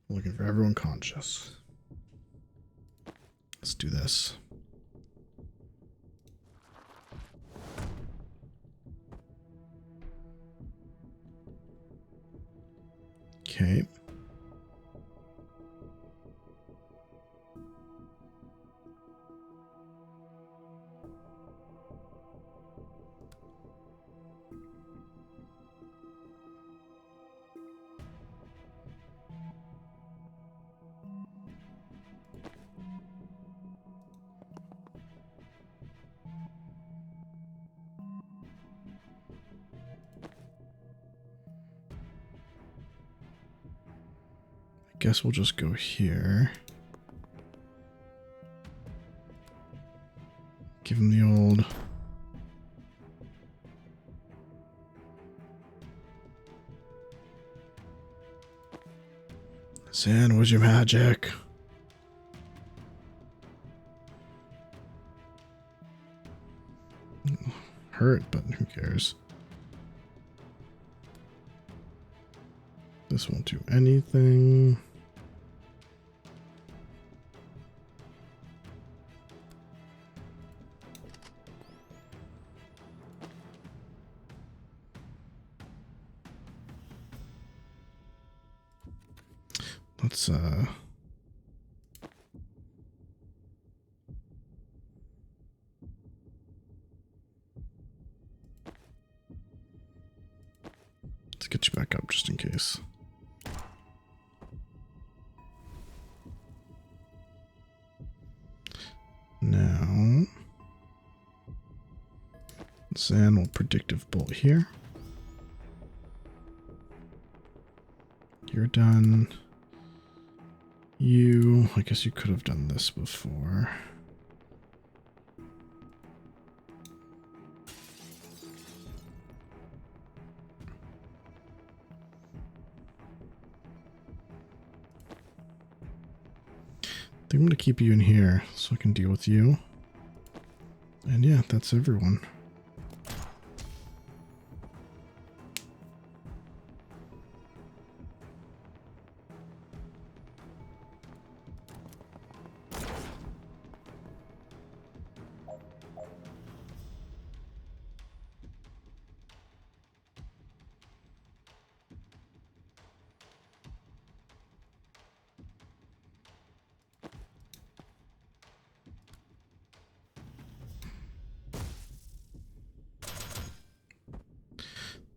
Looking for everyone conscious. Let's do this. Okay. Guess we'll just go here. Give him the old... Zan, where's your magic? Hurt, but who cares? This won't do anything. Let's get you back up just in case. Now, Zan will predictive bolt here. You're done. I guess you could have done this before. I think I'm going to keep you in here so I can deal with you. And yeah, that's everyone.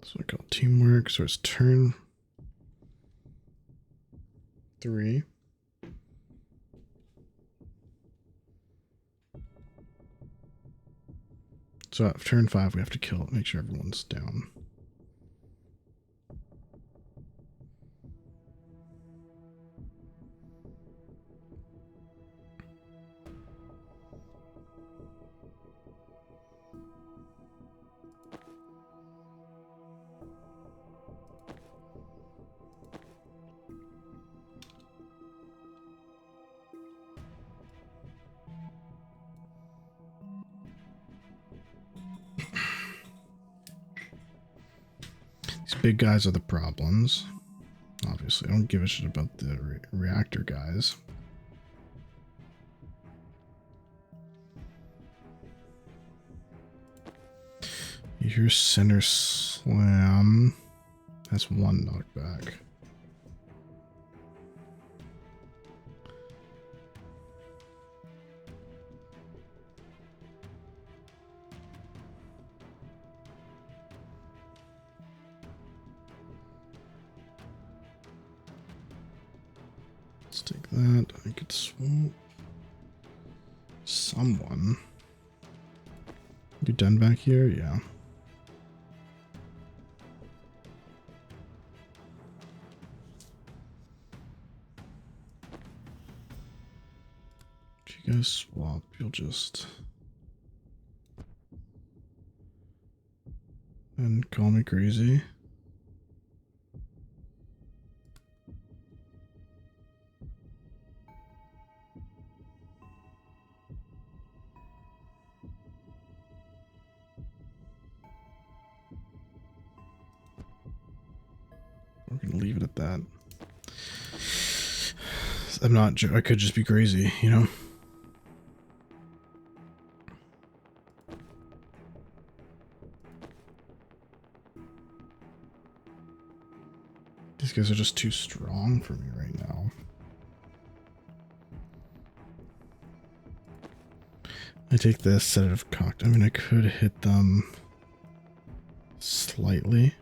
So I call teamwork. So it's turn 3. So at turn 5, we have to kill it. Make sure everyone's down. These big guys are the problems. Obviously, I don't give a shit about the reactor guys. You hear center slam. That's 1 knockback. Let's take that. I could swamp someone. You done back here? Yeah. If you guys swap, you'll just... and call me crazy. We're gonna leave it at that. I'm not. I could just be crazy, you know. These guys are just too strong for me right now. I take this, set it of cocked. I mean, I could hit them slightly.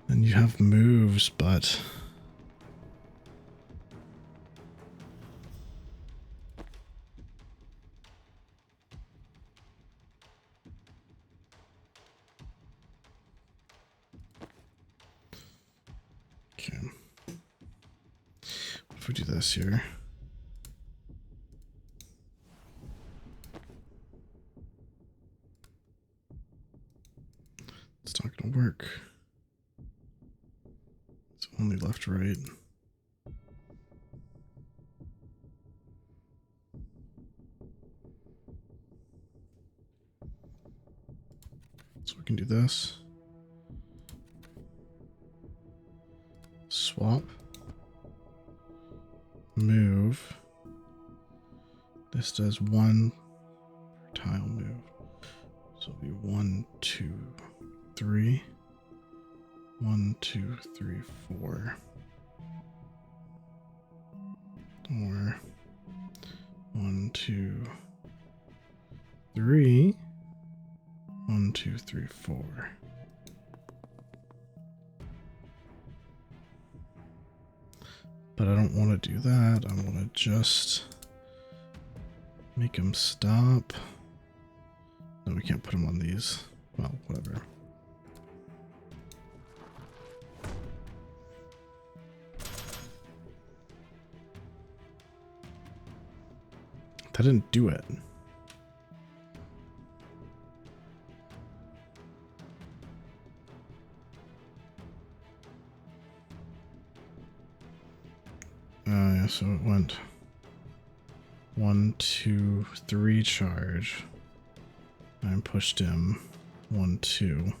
And you have moves, but... okay. What if we do this here? It's not gonna work. It's only left, right. So we can do this. Swap. Move. This does one tile move. So it'll be 1, 2, 3. 1, 2, 3, 4. Or 1, 2, 3. 1, 2, 3, 4. But I don't want to do that. I want to just make him stop. No, we can't put him on these. Well, whatever. That didn't do it. Yeah, so it went 1, 2, 3 charge. I pushed him 1, 2.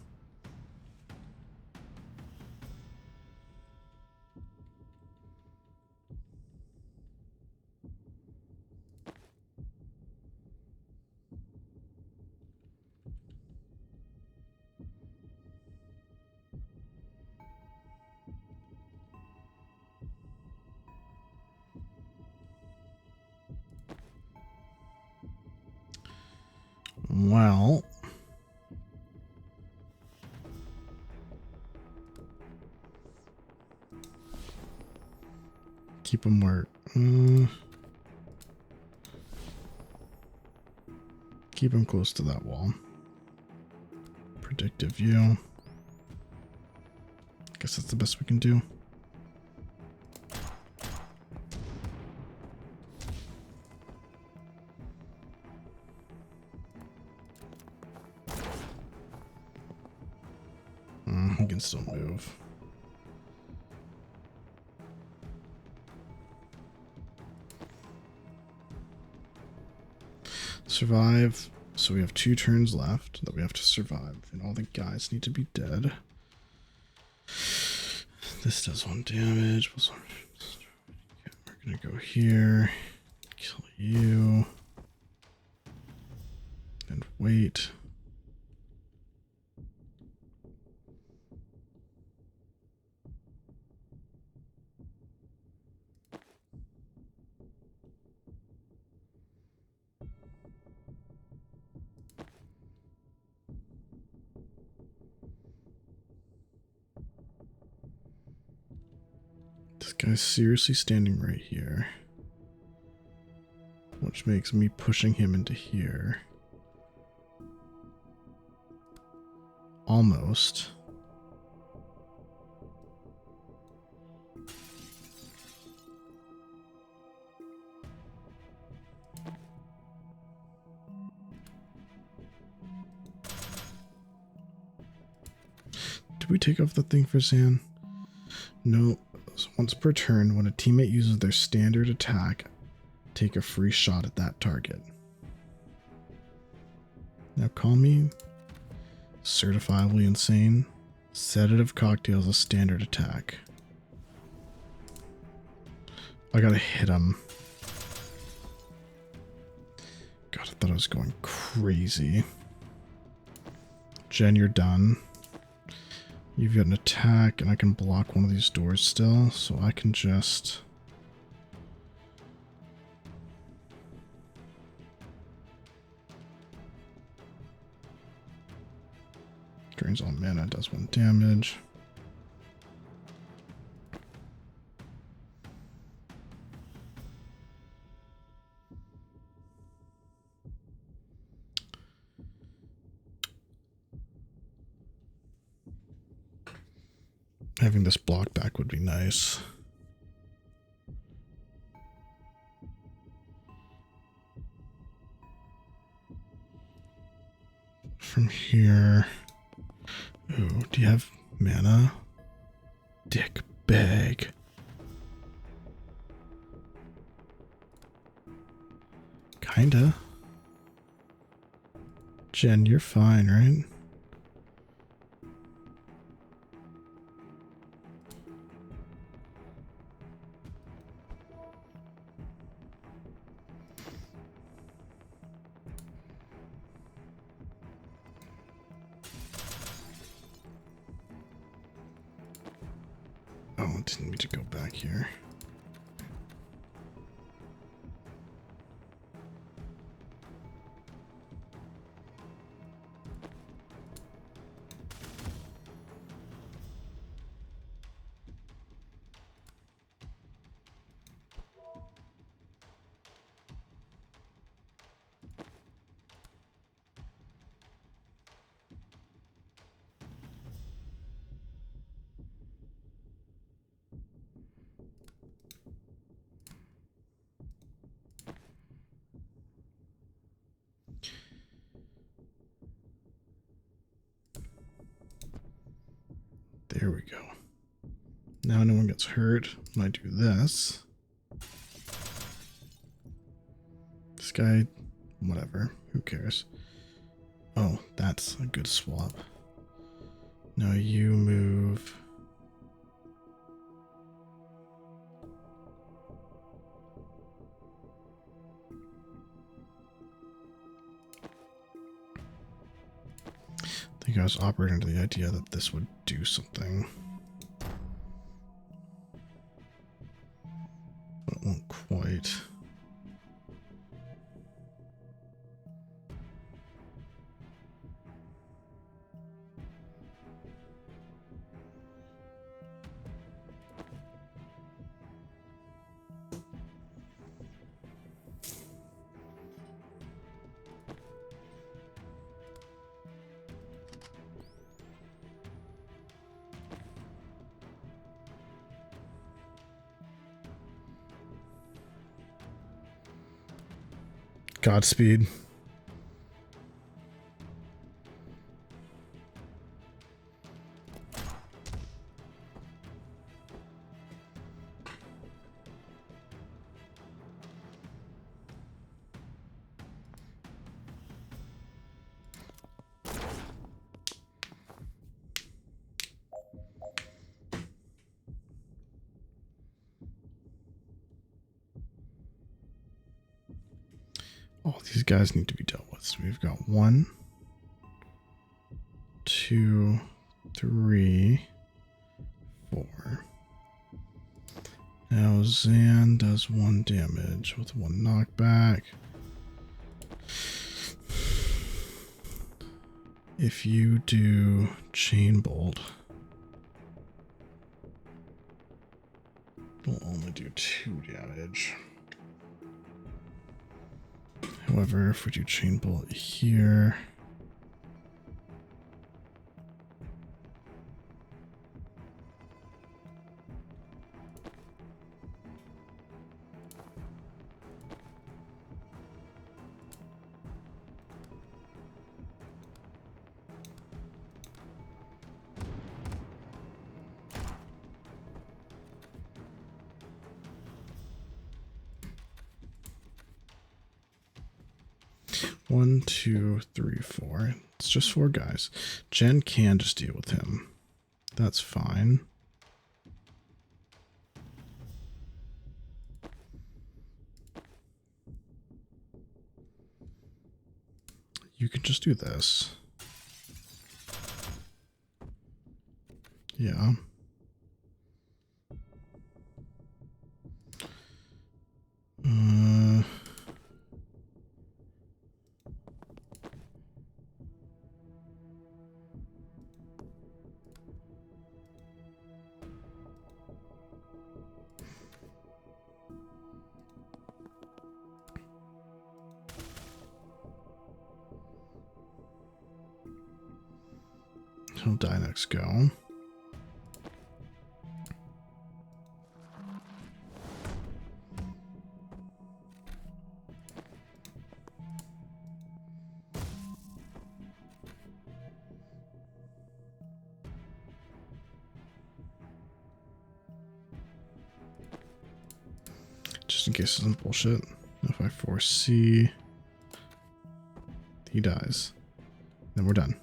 Well, keep him where. Keep him close to that wall. Predictive view. Guess that's the best we can do. He can still move. Survive. So we have 2 turns left that we have to survive, and all the guys need to be dead. This does 1 damage. We're gonna go here, kill you, and wait. This guy's seriously standing right here, which makes me pushing him into here. Almost. Did we take off the thing for Zan? No. So once per turn, when a teammate uses their standard attack, take a free shot at that target. Now call me certifiably insane. Sedative cocktail is a standard attack. I gotta hit him. God, I thought I was going crazy. Jen, you're done. You've got an attack, and I can block one of these doors still, so I can just... Drains all mana, does 1 damage. Having this block back would be nice. From here... Ooh, do you have mana? Dick bag. Kinda. Jen, you're fine, right? Oh, didn't need to go back here. There we go. Now no one gets hurt when I do this. This guy, whatever, who cares? Oh, that's a good swap. Now you move. I think I was operating under the idea that this would do something. But it won't quite. Godspeed. All these guys need to be dealt with. So we've got 1, 2, 3, 4. Now Zan does 1 damage with 1 knockback. If you do Chain Bolt, Will only do 2 damage. However, if we do chain bolt here, one, two, three, four. It's just 4 guys. Jen can just deal with him. That's fine. You can just do this. Yeah. He'll die next go. Just in case it's some bullshit. If I foresee he dies, then we're done.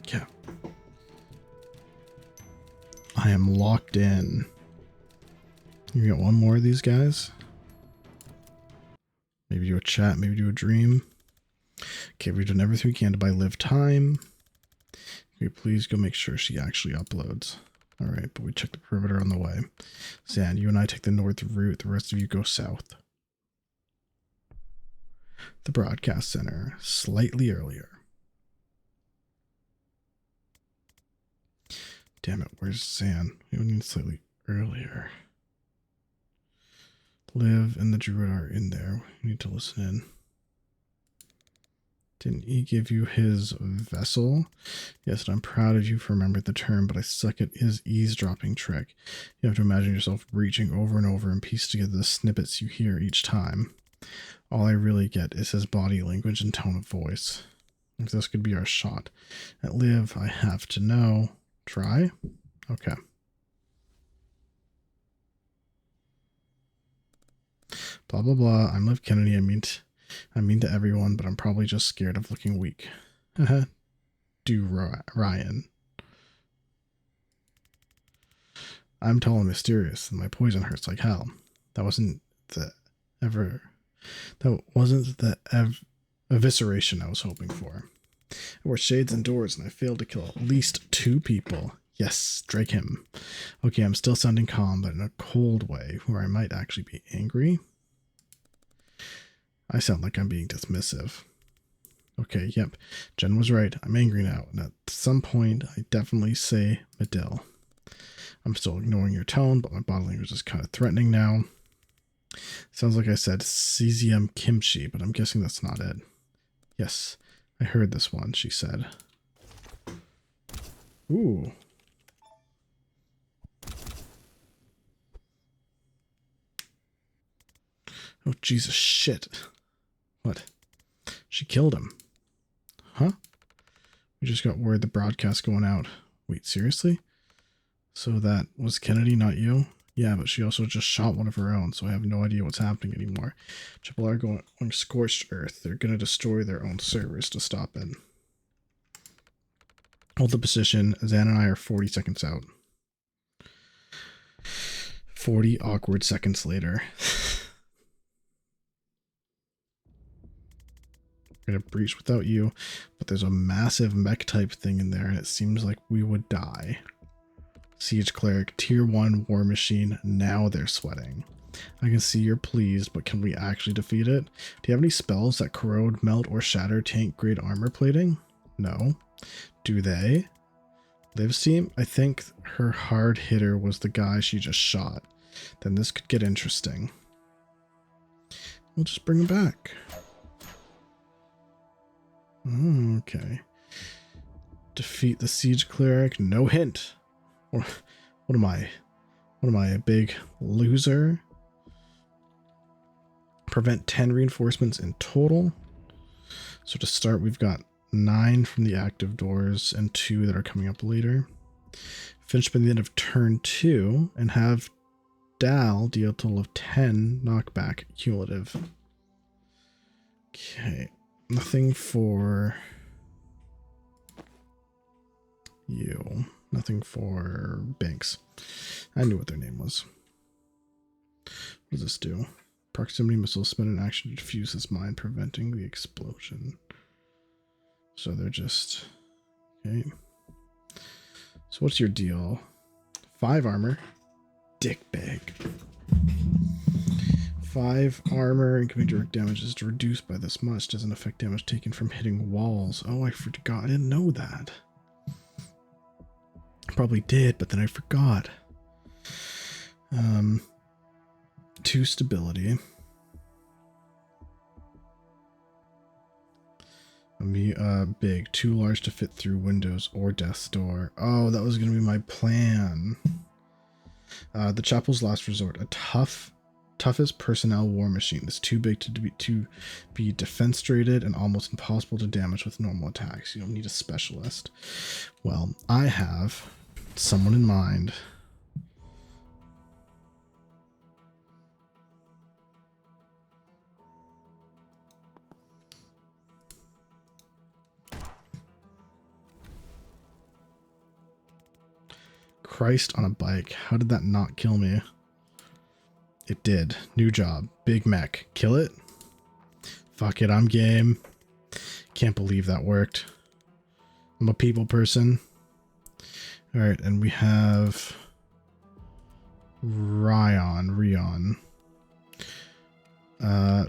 Yeah. I am locked in. You get one more of these guys. Maybe do a chat, maybe do a dream. Okay, we've done everything we can to buy Liv time. Can you please go make sure she actually uploads? Alright, but we check the perimeter on the way. Zan, you and I take the north route, the rest of you go south. The broadcast center, slightly earlier. Damn it, where's Zan? We need slightly earlier. Liv and the druid are in there. We need to listen in. Didn't he give you his vessel? Yes, and I'm proud of you for remembering the term, but I suck at his eavesdropping trick. You have to imagine yourself reaching over and over and piece together the snippets you hear each time. All I really get is his body language and tone of voice. If this could be our shot. At Liv, I have to know. Try? Okay. Blah, blah, blah. I'm Liv Kennedy. I mean to everyone, but I'm probably just scared of looking weak. Do Ryan. I'm tall and mysterious, and my poison hurts like hell. That wasn't the evisceration I was hoping for. I wore shades indoors, and I failed to kill at least 2 people. Yes, Drake him. Okay, I'm still sounding calm, but in a cold way, where I might actually be angry. I sound like I'm being dismissive. Okay, yep. Jen was right. I'm angry now, and at some point, I definitely say Medill. I'm still ignoring your tone, but my body language is kind of threatening now. Sounds like I said cesium kimchi, but I'm guessing that's not it. Yes, I heard this one, she said. Ooh. Oh, Jesus, shit. What? She killed him. Huh? We just got word the broadcast going out. Wait, seriously? So that was Kennedy, not you? Yeah, but she also just shot one of her own, so I have no idea what's happening anymore. Triple R going scorched earth. They're going to destroy their own servers to stop it. Hold the position. Zan and I are 40 seconds out. 40 awkward seconds later. We're going to breach without you, but there's a massive mech type thing in there, and it seems like we would die. Siege Cleric, Tier 1 War Machine, now they're sweating. I can see you're pleased, but can we actually defeat it? Do you have any spells that corrode, melt, or shatter tank grade armor plating? No. Do they? Liv's team? I think her hard hitter was the guy she just shot. then this could get interesting. We'll just bring him back. Okay. Defeat the siege cleric. No hint. Or what am I? What am I, a big loser? Prevent 10 reinforcements in total. So to start, we've got 9 from the active doors and 2 that are coming up later. Finish by the end of turn 2 and have Dal deal a total of 10 knockback cumulative. Okay, nothing for you. Nothing for Banks. I knew what their name was. What does this do? Proximity missiles spend an action to defuse his mine, preventing the explosion. So they're just... Okay. So what's your deal? 5 armor. Dick bag. 5 armor. Incoming direct damage is reduced by this much. Doesn't affect damage taken from hitting walls. Oh, I forgot. I didn't know that. Probably did, but then I forgot. 2 stability. Big. Too large to fit through windows or death's door. Oh, that was going to be my plan. The Chapel's Last Resort. A toughest personnel war machine. It's too big to be defenstrated and almost impossible to damage with normal attacks. You don't need a specialist. Well, I have someone in mind. Christ on a bike. How did that not kill me? It did. New job. Big mech. Kill it? Fuck it, I'm game. Can't believe that worked. I'm a people person. Alright, and we have Rion. Oh,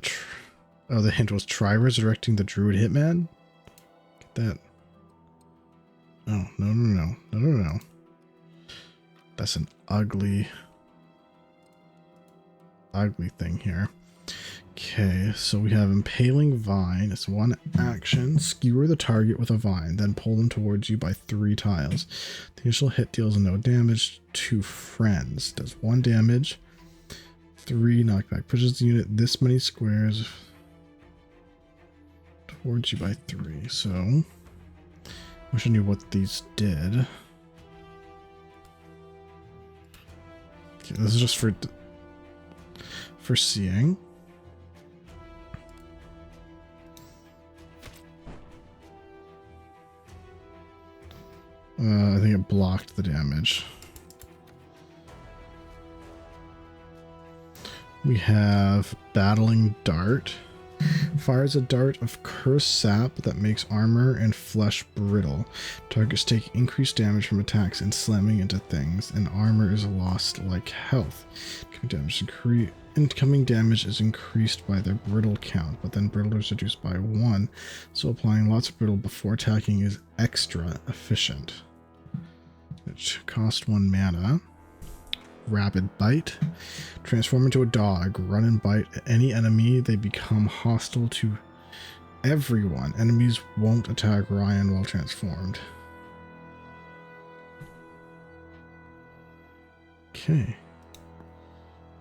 the hint was try resurrecting the druid hitman? Get that. Oh, no. That's an ugly thing here. Okay, so we have Impaling Vine. It's 1 action. Skewer the target with a vine, then pull them towards you by 3 tiles. The initial hit deals no damage to friends. Does 1 damage. 3 knockback. Pushes the unit this many squares towards you by 3. So, wish I knew what these did. Okay, this is just for seeing. I think it blocked the damage. We have Battling Dart. Fires a dart of cursed sap that makes armor and flesh brittle. Targets take increased damage from attacks and slamming into things, and armor is lost like health. Incoming damage is increased by their brittle count, but then brittle is reduced by 1, so applying lots of brittle before attacking is extra efficient. Which cost 1 mana. Rapid Bite. Transform into a dog. Run and bite any enemy. They become hostile to everyone. Enemies won't attack Ryan while transformed. Okay.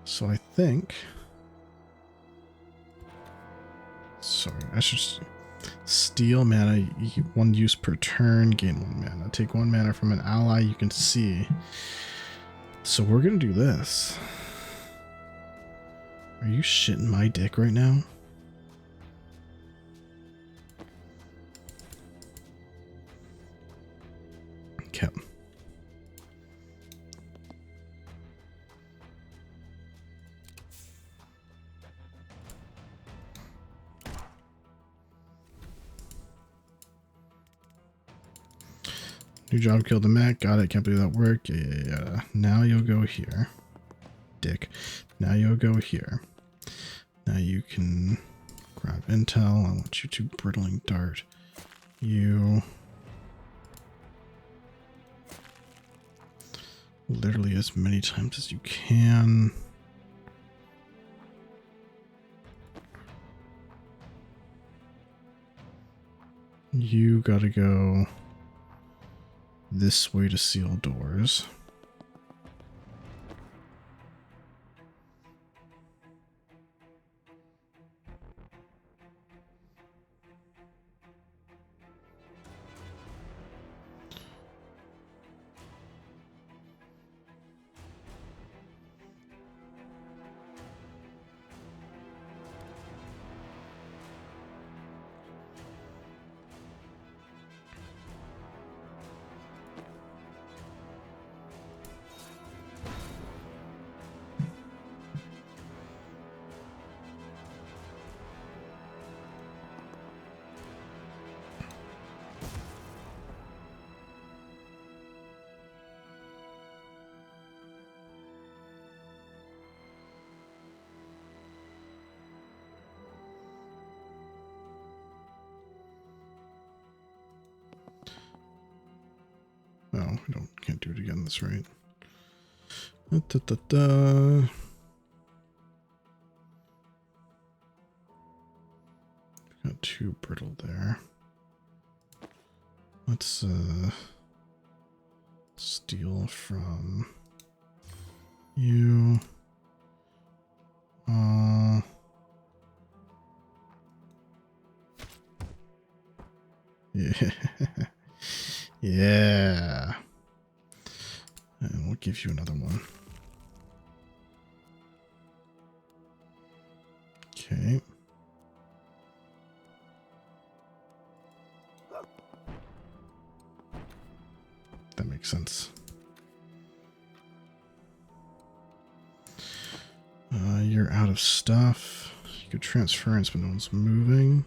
So I think... Sorry, I should... Steal mana, 1 use per turn, gain 1 mana. Take 1 mana from an ally you can see. So we're gonna do this. Are you shitting my dick right now? Okay. New job, killed the mech. Got it. Can't believe that worked. Yeah. Now you'll go here. Dick. Now you'll go here. Now you can grab intel. I want you to brittling dart. You. literally as many times as you can. You gotta go this way to seal doors. No, can't do it again. That's right. Got 2 brittle there. Let's steal from you. Yeah. Yeah. And we'll give you another one. Okay. That makes sense. You're out of stuff. You could transference, but no one's moving.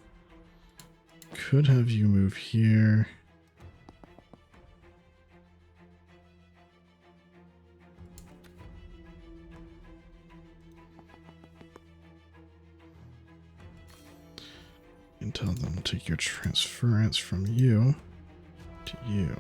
Could have you move here. And tell them to take your transference from you to you.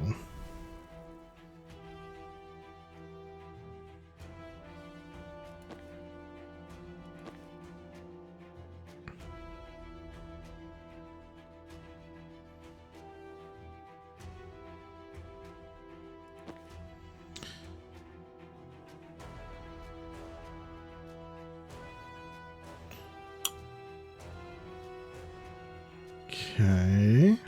Okay.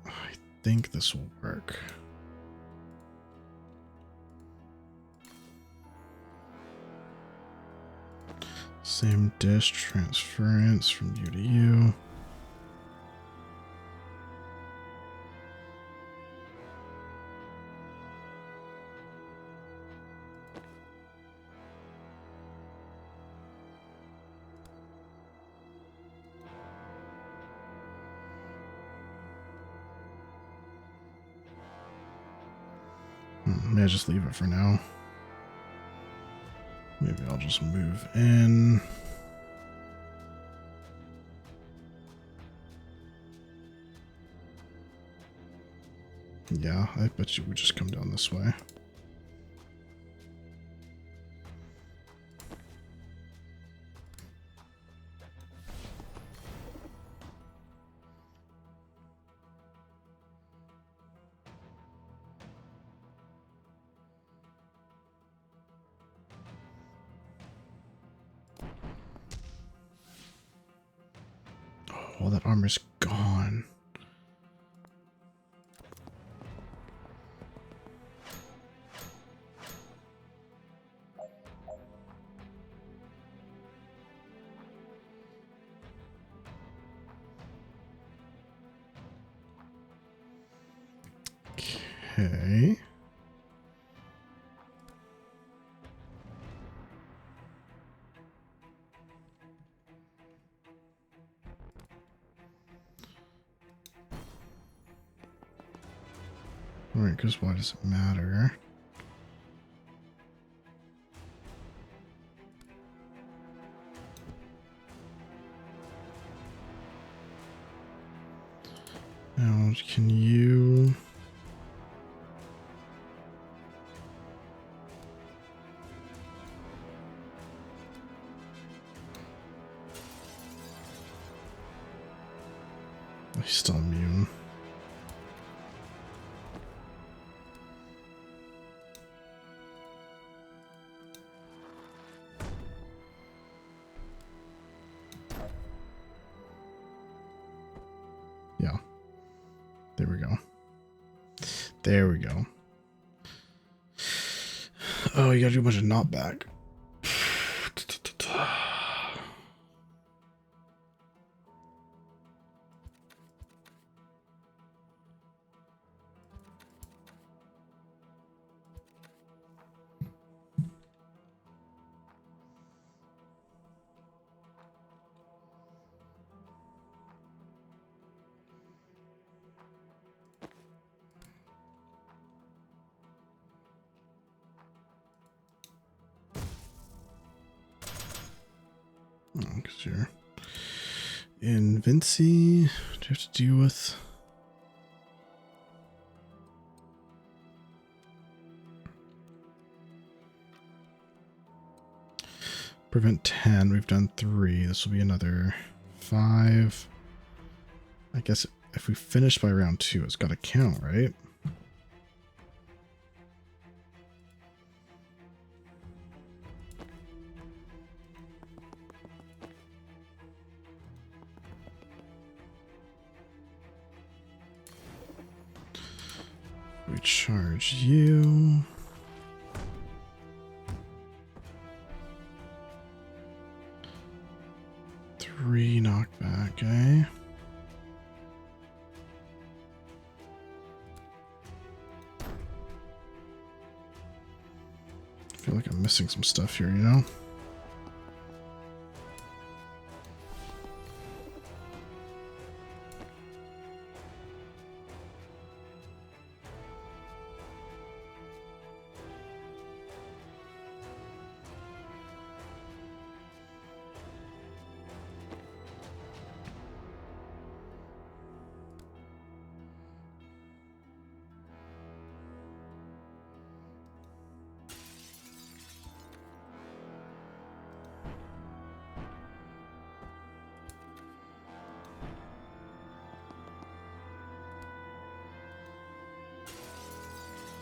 I think this will work. Same dish, transference from you to you. May I just leave it for now? Maybe I'll just move in. Yeah, I bet you would just come down this way. Oh, that armor's gone. Okay. Alright, because why does it matter? Now, can you... He's still immune. Yeah. There we go. There we go. Oh, you gotta do a bunch of knockback. Because you're in Vinci. Do you have to deal with... Prevent 10. We've done 3. This will be another 5. I guess if we finish by round 2, it's got to count, right? We charge you. Three knockback, eh? I feel like I'm missing some stuff here, you know?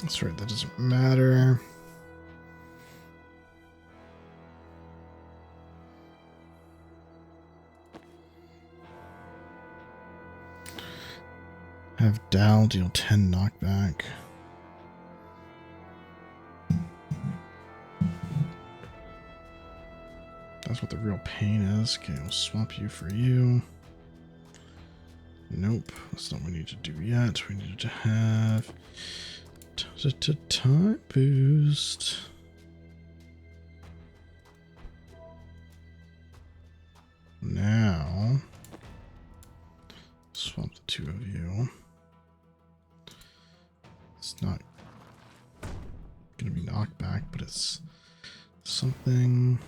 That's right, that doesn't matter. Have Dal deal 10 knockback. That's what the real pain is. Okay, we'll swap you for you. Nope, that's not what we need to do yet. We need to have time boost. Now, swap the two of you. It's not going to be knockback, but it's something.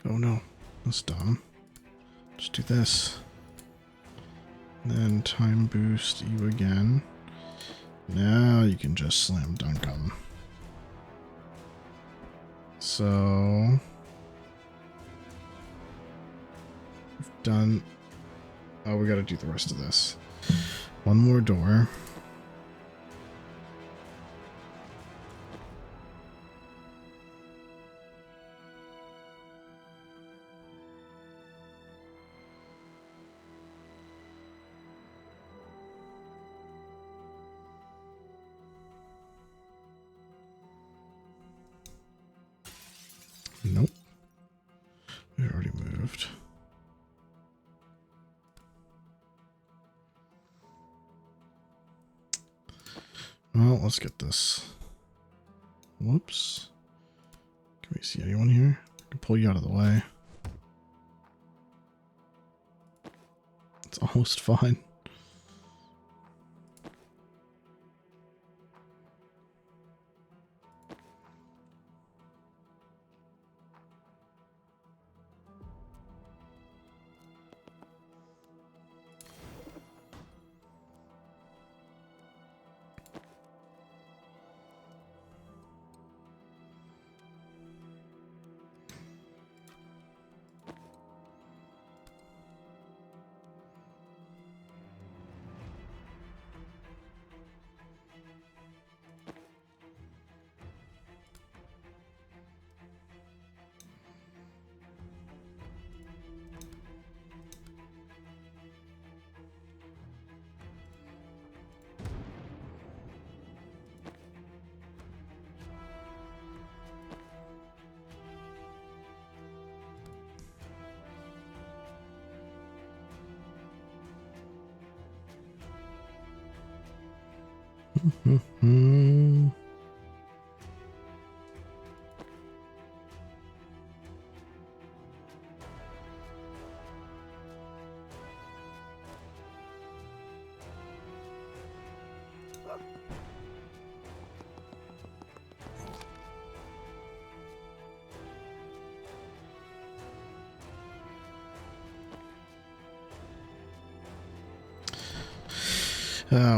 Oh no, that's dumb. Just do this. Then time boost you again. Now you can just slam dunk them. So we've done. Oh, we got to do the rest of this. One more door. Well, let's get this. Whoops. Can we see anyone here? I can pull you out of the way. It's almost fine. Mm-hmm.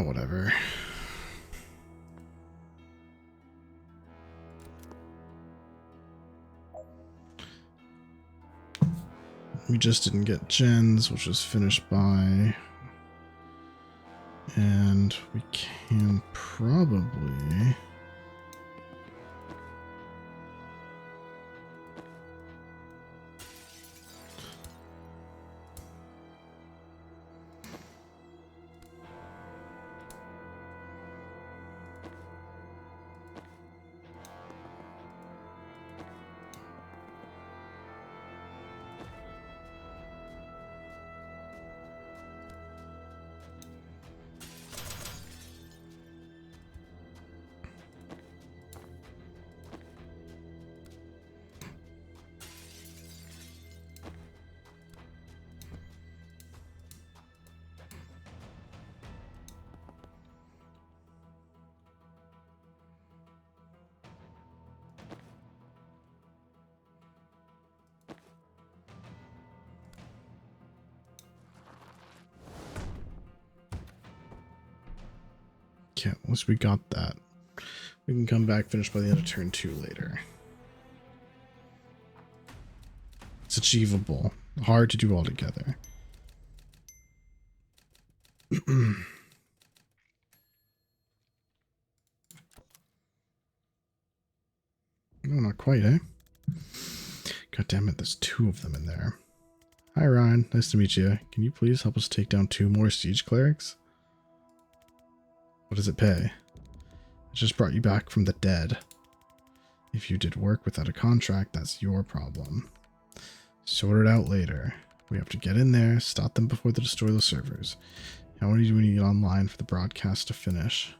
Whatever. We just didn't get gens, which is finished by. And we can probably... Okay, once we got that, we can come back, finish by the end of turn 2 later. It's achievable. Hard to do all together. No, not quite, eh? God damn it, there's 2 of them in there. Hi, Ryan. Nice to meet you. Can you please help us take down 2 more siege clerics? What does it pay? It just brought you back from the dead. If you did work without a contract, that's your problem. Sort it out later. We have to get in there, stop them before they destroy the servers. How many do we need online for the broadcast to finish?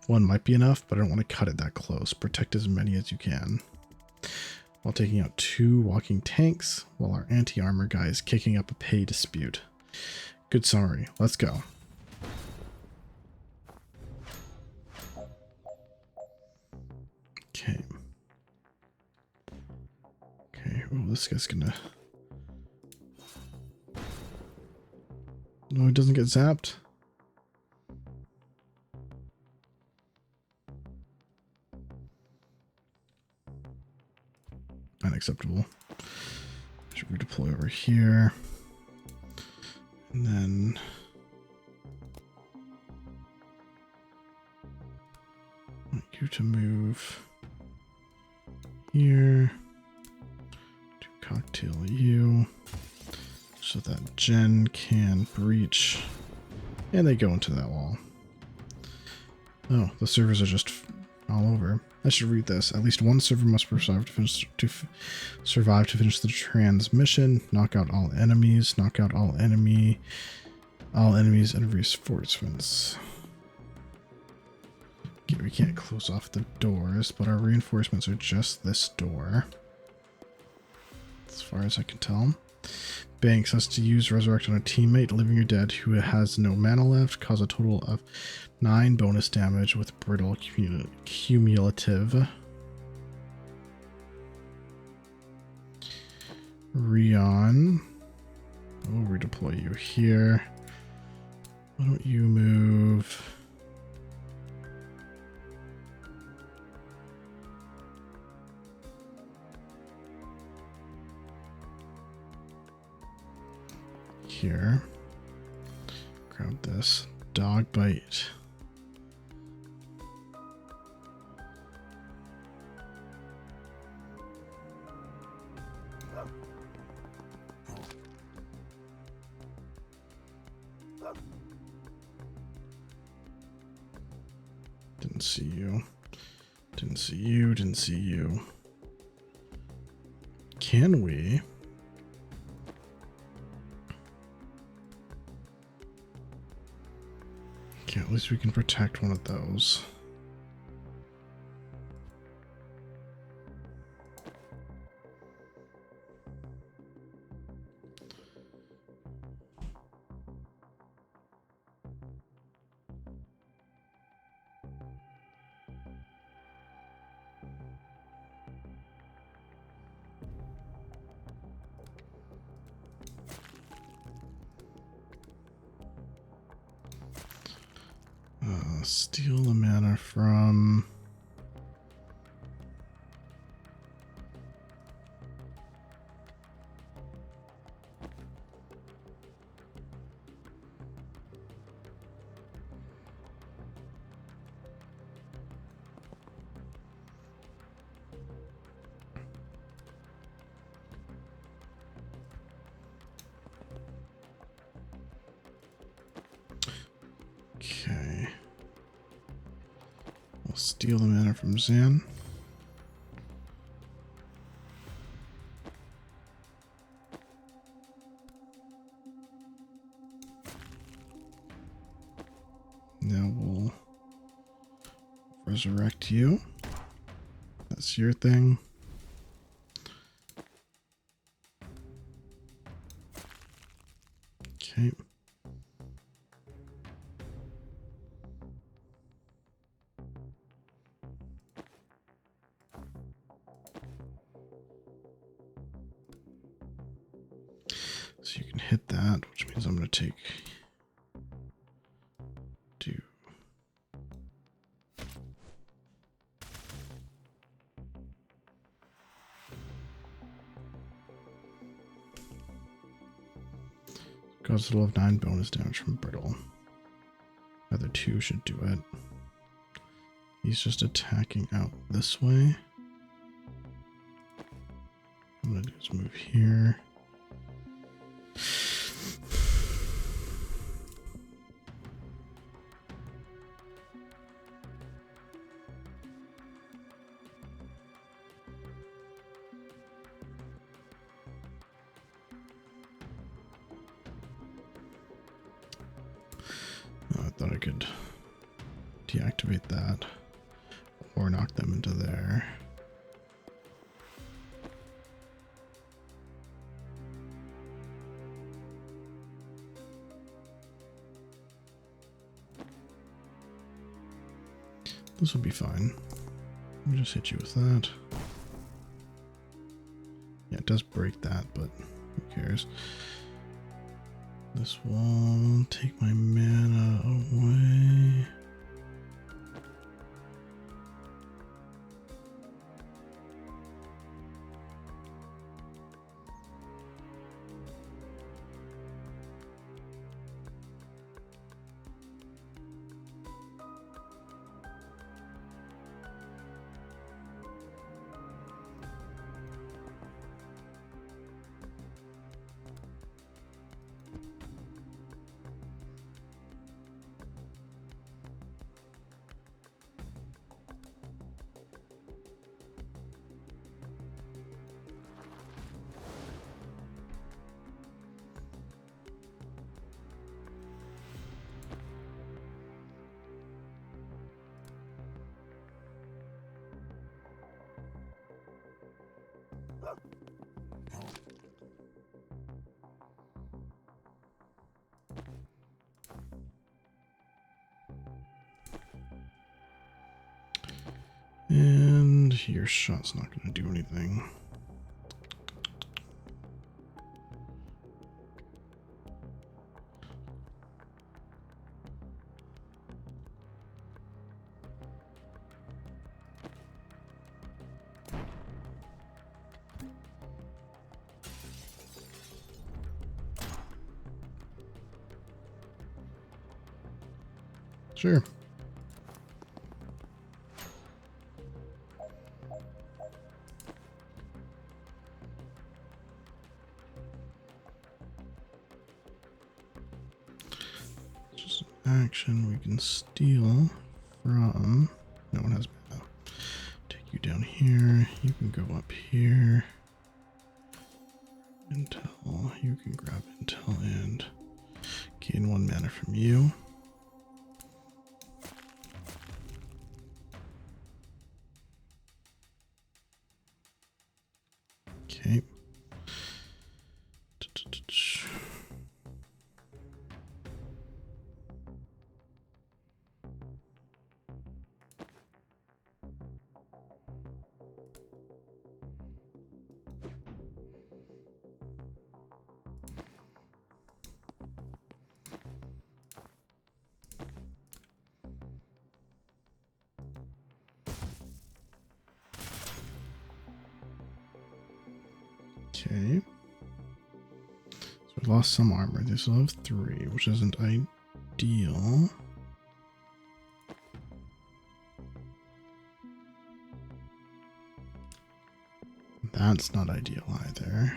1 might be enough, but I don't want to cut it that close. Protect as many as you can. While taking out 2 walking tanks, while our anti-armor guy is kicking up a pay dispute. Good summary. Let's go. Okay. Okay, well, this guy's gonna... No, he doesn't get zapped. Unacceptable. Should redeploy over here. And then... I want you to move here. To cocktail you. So that Jen can breach. And they go into that wall. Oh, the servers are just all over. I should read this. At least 1 server must survive to finish the transmission. Knock out all enemies. Knock out all enemies and reinforcements. Okay, we can't close off the doors, but our reinforcements are just this door. As far as I can tell. Banks has to use Resurrect on a teammate, living or dead, who has no mana left. Cause a total of 9 bonus damage with brittle cumulative. Rion. We'll redeploy you here. Why don't you move... here. Grab this. Dog bite. Didn't see you. Didn't see you. Didn't see you. Can we? Okay, at least we can protect one of those. Steal the mana from... Okay. We'll steal the mana from Zan. Now we'll resurrect you. That's your thing. Okay. So you can hit that, which means I'm going to take 2. Cause a total of 9 bonus damage from brittle. Other 2 should do it. He's just attacking out this way. I'm going to do is move here. I thought I could deactivate that or knock them into there. This will be fine. Let me just hit you with that. Yeah, it does break that, but who cares? This will take my mana away. And your shot's not going to do anything. Sure. Just an action we can steal from. No one has mana. Take you down here. You can go up here. Intel. You can grab intel and gain 1 mana from you. Okay. Okay. So we lost some armor. They still have 3, which isn't ideal. That's not ideal either.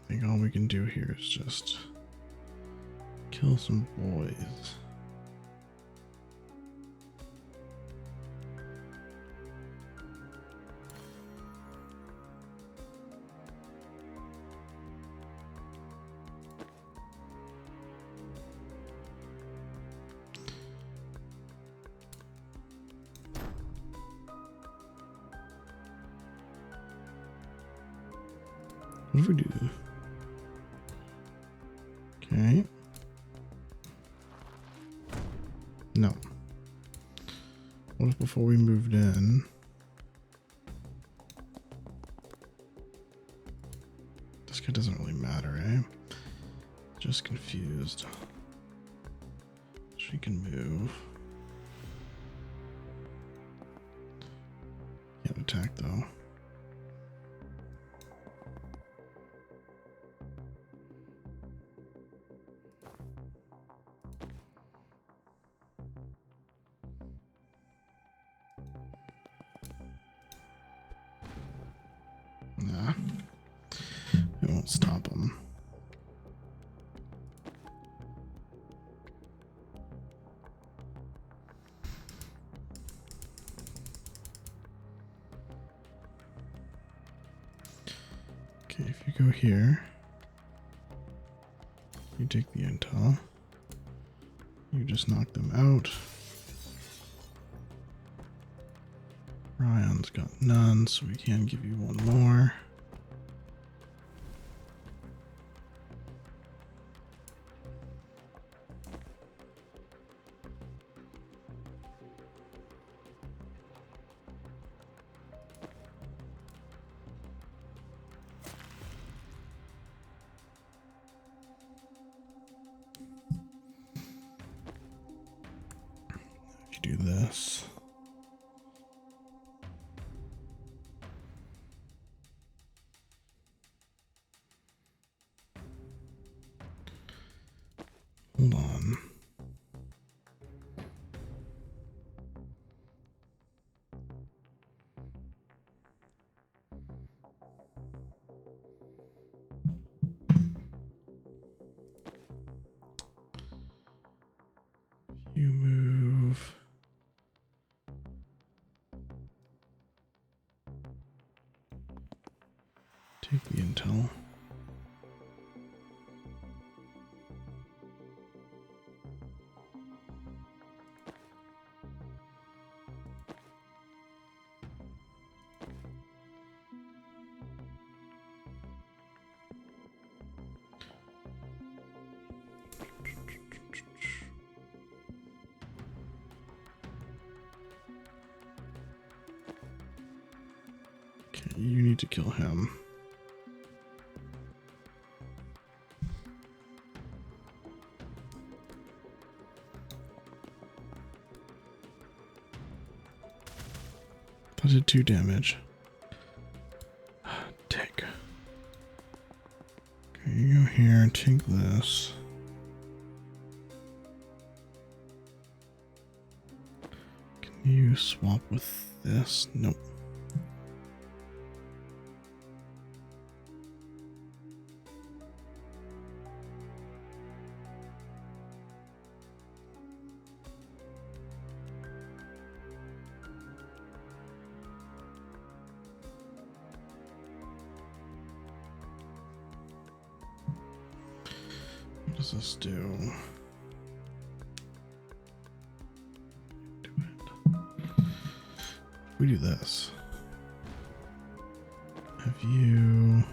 I think all we can do here is just kill some boys. What do we do? Okay. No. What if before we moved in? This guy doesn't really matter, eh? Just confused. She can move. Can't attack though. Nah. It won't stop him. Okay, if you go here, you take the intel, you just knock them out. Ryan's got none, so we can give you 1 more. If you do this. Hold on. You move. Take the intel. Okay, you need to kill him. That did 2 damage. Take. Okay, you go here and take this. Can you swap with this? Nope. What does this do? Do it. We do this. Have you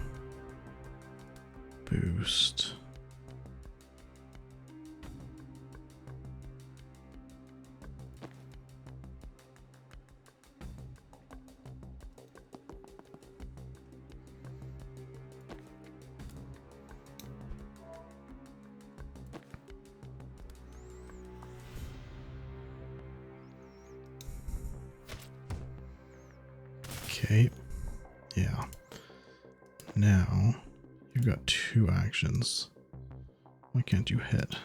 boost? Okay, yeah. Now, you've got 2 actions. Why can't you hit?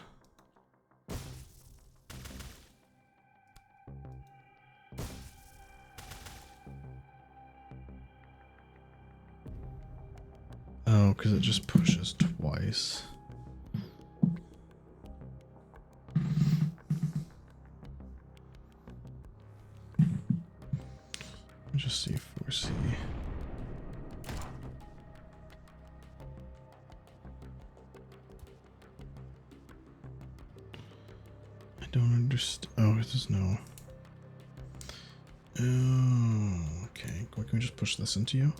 Oh, because it just pushes twice. Let me just see 4C. I don't understand. Oh, there's no. Oh, okay. Can we just push this into you?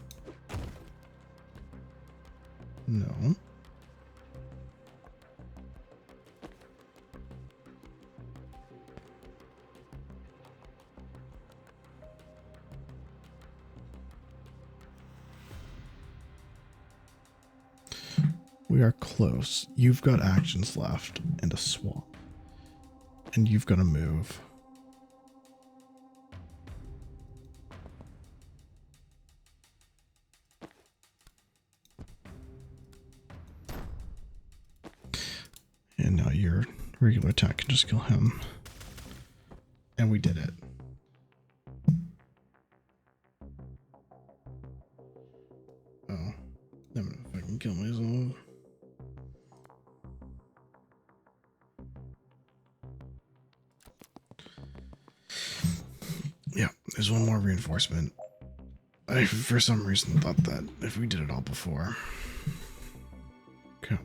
No. We are close. You've got actions left and a swap. And you've got to move. And now your regular attack can just kill him. And we did it. Oh. I don't know if I can kill myself. Yeah, there's one more reinforcement. I, for some reason, thought that if we did it all before. Okay.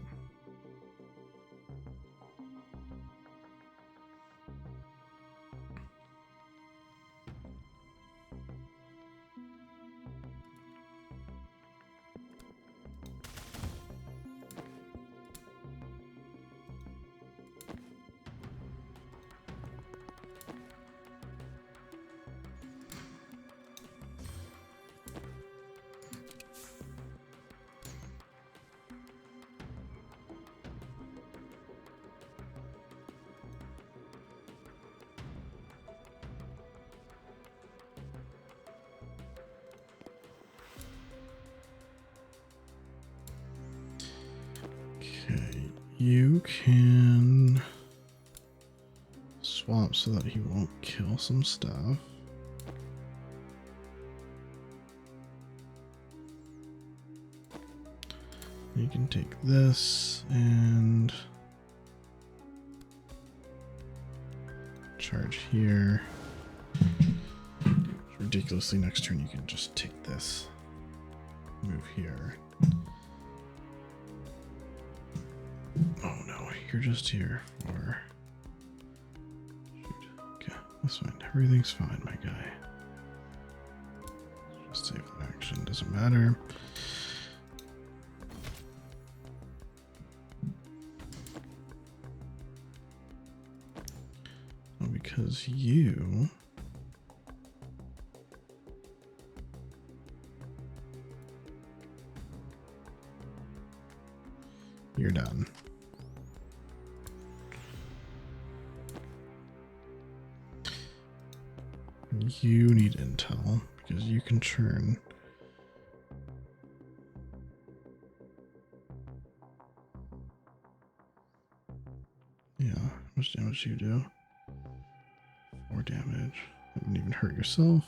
Okay, you can swap so that he won't kill some stuff. You can take this and charge here. Ridiculously, next turn you can just take this, move here. Oh no, you're just here for... Shoot. Okay, that's fine. Everything's fine, my guy. Just save an action, doesn't matter. Oh, because you're done. You need intel because you can churn. Yeah, how much damage do you do? 4 damage. Haven't even hurt yourself.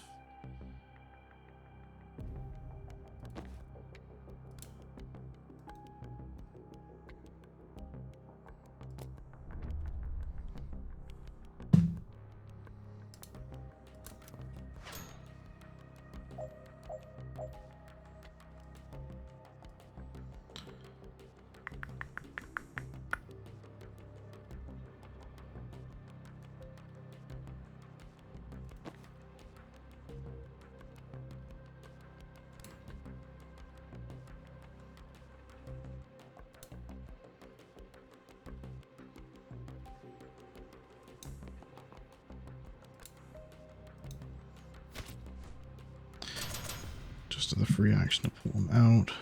Just the free action to pull them out.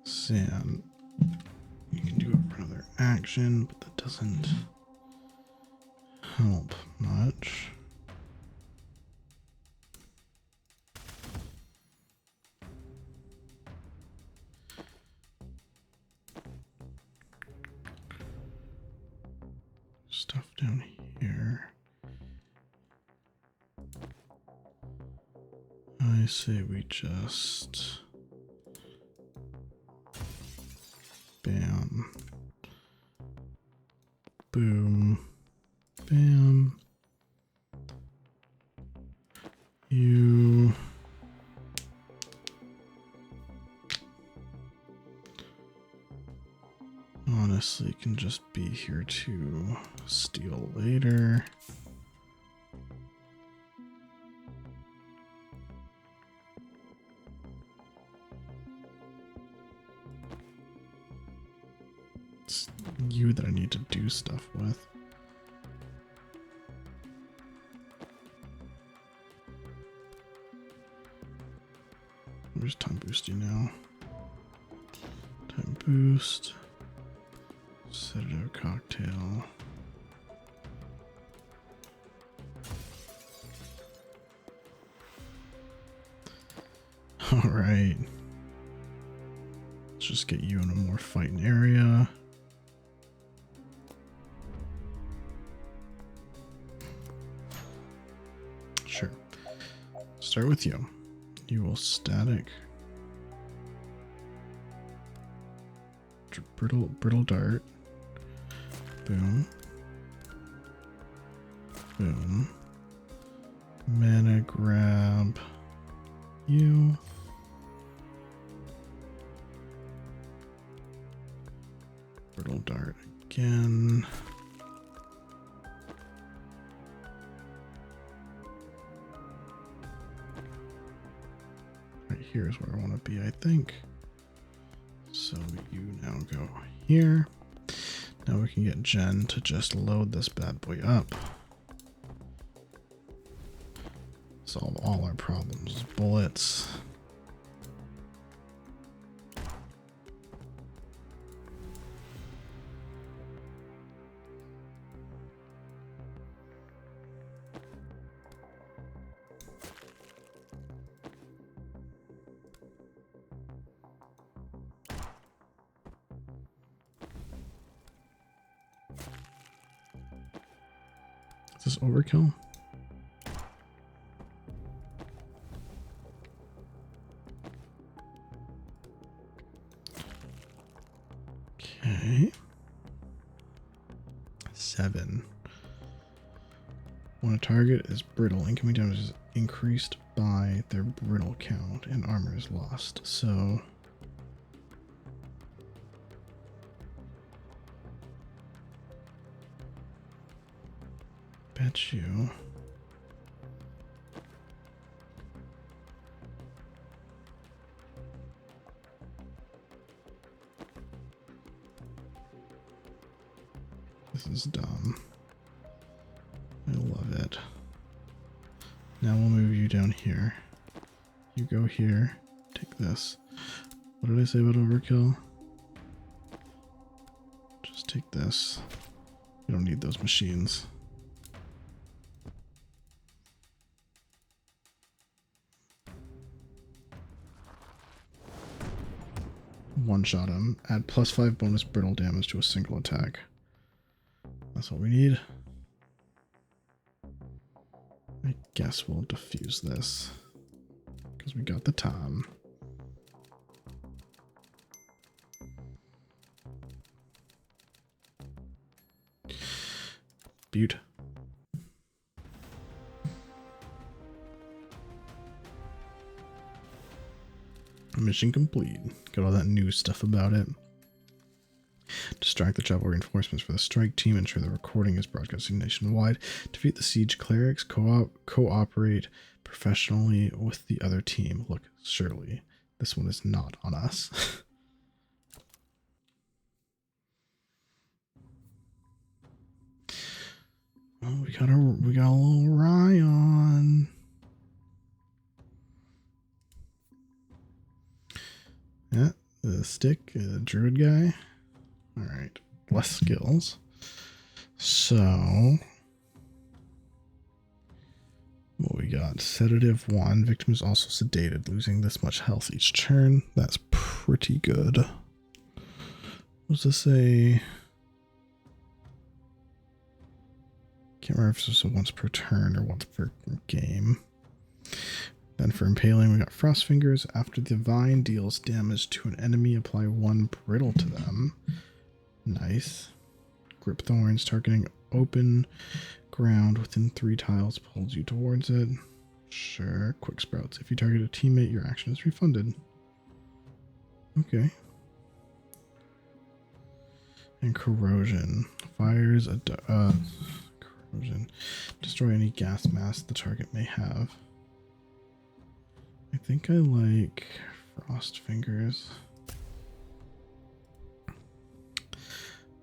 Sam, you can do it for another action, but that doesn't help much. Stuff down here. I say we just bam, boom, bam. You honestly can just be here to steal later. It's you that I need to do stuff with. Where's time boost you now? Time boost. Sedative cocktail. All right. Let's just get you in a more fighting area. Sure. Start with you. You will static. Brittle dart. Boom. Boom. Mana grab. You. Brittle dart again. Right here is where I want to be, I think. So you now go here. Now we can get Jen to just load this bad boy up. Solve all our problems. Bullets. Is this overkill? Okay. 7. When a target is brittle, incoming damage is increased by their brittle count and armor is lost. So bet you this is dumb. I love it. Now we'll move you down here. You go here. Take this. What did I say about overkill? Just take this. You don't need those machines. One shot him. Add +5 bonus brittle damage to a single attack. That's what we need. I guess we'll defuse this because we got the time. Beaut. Mission complete. Got all that new stuff about it. Distract the travel reinforcements for the strike team. Ensure the recording is broadcasting nationwide. Defeat the siege clerics. Cooperate professionally with the other team. Look, surely this one is not on us. Oh, we got a little Ryan. Yeah, the stick, druid guy. All right, less skills. So, what we got? Sedative 1. Victim is also sedated, losing this much health each turn. That's pretty good. Was this a... Can't remember if this was once per turn or once per game. Then for impaling, we got Frost Fingers. After the vine deals damage to an enemy, apply 1 brittle to them. Nice. Grip Thorns, targeting open ground within 3 tiles pulls you towards it. Sure. Quick Sprouts. If you target a teammate, your action is refunded. Okay. And Corrosion. Fires a... corrosion. Destroy any gas mask the target may have. I think I like Frost Fingers.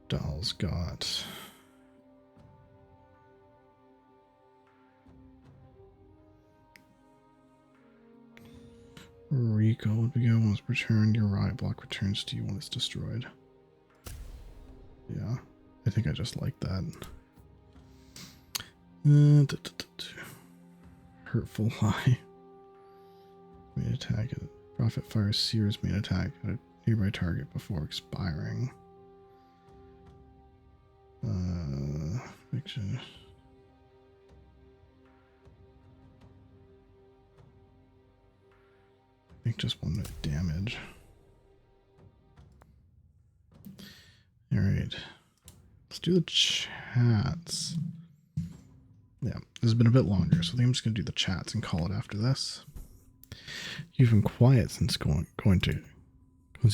Doll's got... Recall would be good. Once returned, your riot block returns to you when it's destroyed. Yeah, I think I just like that. Hurtful Lie. Main attack. Prophet fires Seer's main attack at a nearby target before expiring. Fiction. I think just 1 damage. Alright. Let's do the chats. Yeah, this has been a bit longer, so I think I'm just going to do the chats and call it after this. You've been quiet since once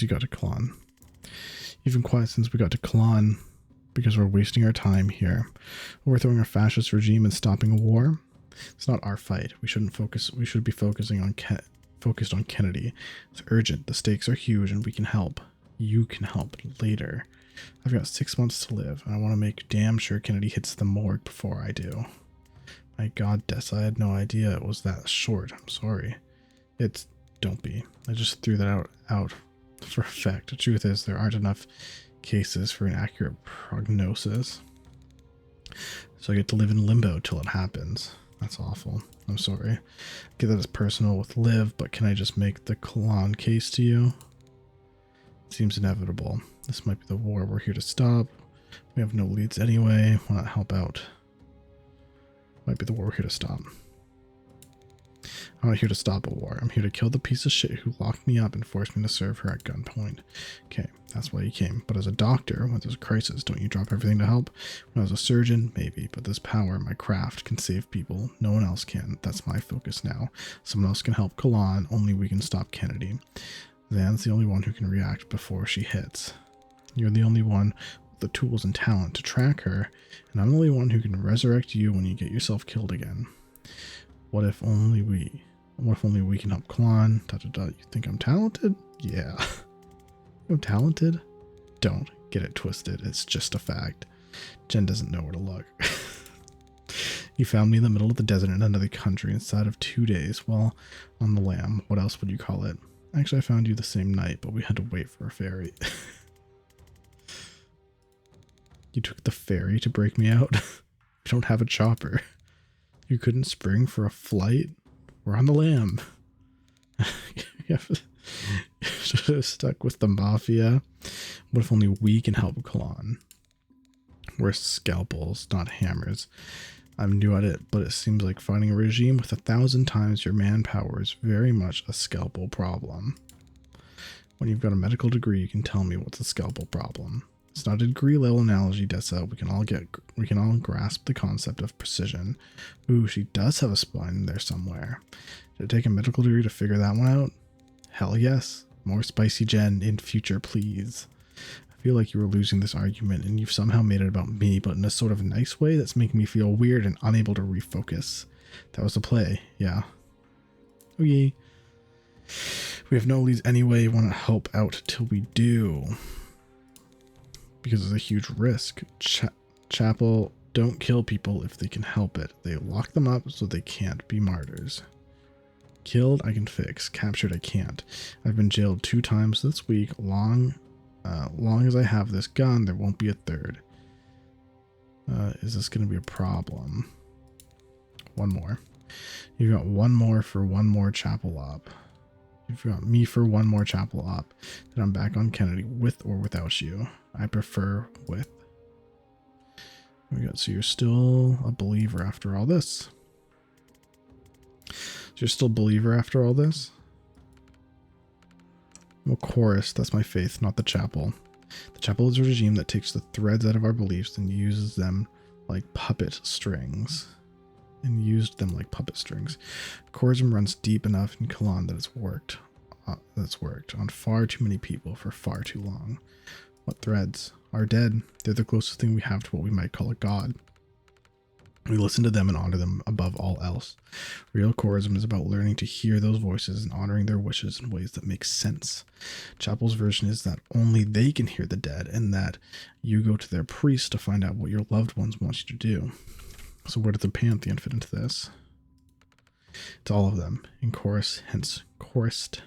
you got to Klon. You've been quiet since we got to Klon because we're wasting our time here. Overthrowing a fascist regime and stopping a war. It's not our fight. We should be focusing on focused on Kennedy. It's urgent. The stakes are huge and we can help. You can help later. I've got 6 months to live, and I want to make damn sure Kennedy hits the morgue before I do. My god, Des, I had no idea it was that short. I'm sorry. Don't be. I just threw that out for effect. The truth is, there aren't enough cases for an accurate prognosis. So I get to live in limbo till it happens. That's awful. I'm sorry. I get that it's personal with Liv, but can I just make the Klon case to you? It seems inevitable. This might be the war we're here to stop. We have no leads anyway. Why not help out? Might be the war we're here to stop. I'm not here to stop a war. I'm here to kill the piece of shit who locked me up and forced me to serve her at gunpoint. Okay, that's why you came. But as a doctor, when there's a crisis, don't you drop everything to help? When I was a surgeon, maybe. But this power, my craft, can save people. No one else can. That's my focus now. Someone else can help Kalan. Only we can stop Kennedy. Zan's the only one who can react before she hits. You're the only one with the tools and talent to track her. And I'm the only one who can resurrect you when you get yourself killed again. What if only we can help Kalan? You think I'm talented? Yeah. I'm talented? Don't get it twisted. It's just a fact. Jen doesn't know where to look. You found me in the middle of the desert in another country inside of 2 days. Well, on the lam. What else would you call it? Actually, I found you the same night, but we had to wait for a ferry. You took the ferry to break me out? We don't have a chopper. You couldn't spring for a flight? We're on the lam. Should have stuck with the mafia. What if only we can help Kalan? We're scalpels, not hammers. I'm new at it, but it seems like fighting a regime with 1,000 times your manpower is very much a scalpel problem. When you've got a medical degree, you can tell me what's a scalpel problem. It's not a degree level analogy, Dessa. We can all grasp the concept of precision. Ooh, she does have a spine in there somewhere. Did it take a medical degree to figure that one out? Hell yes. More spicy Jen in future, please. I feel like you were losing this argument and you've somehow made it about me, but in a sort of nice way that's making me feel weird and unable to refocus. That was the play, yeah. Okay. We have no leads anyway. Want to help out till we do. Because it's a huge risk. Chapel don't kill people if they can help it. They lock them up so they can't be martyrs. Killed, I can fix. Captured, I can't. I've been jailed 2 times this week. Long as I have this gun, there won't be a third. Is this going to be a problem? One more. You got one more for one more chapel op. You've got me for one more chapel op. Then I'm back on Kennedy with or without you. I prefer with. So you're still a believer after all this. So you're still a believer after all this? Well, chorus, that's my faith, not the chapel. The chapel is a regime that takes the threads out of our beliefs and uses them like puppet strings. Chorism runs deep enough in Kalan that it's worked. That's worked on far too many people for far too long. What threads? Are dead. They're the closest thing we have to what we might call a god. We listen to them and honor them above all else. Real chorism is about learning to hear those voices and honoring their wishes in ways that make sense. Chapel's version is that only they can hear the dead and that you go to their priest to find out what your loved ones want you to do. So where does the pantheon fit into this? It's all of them. In chorus, hence chorused.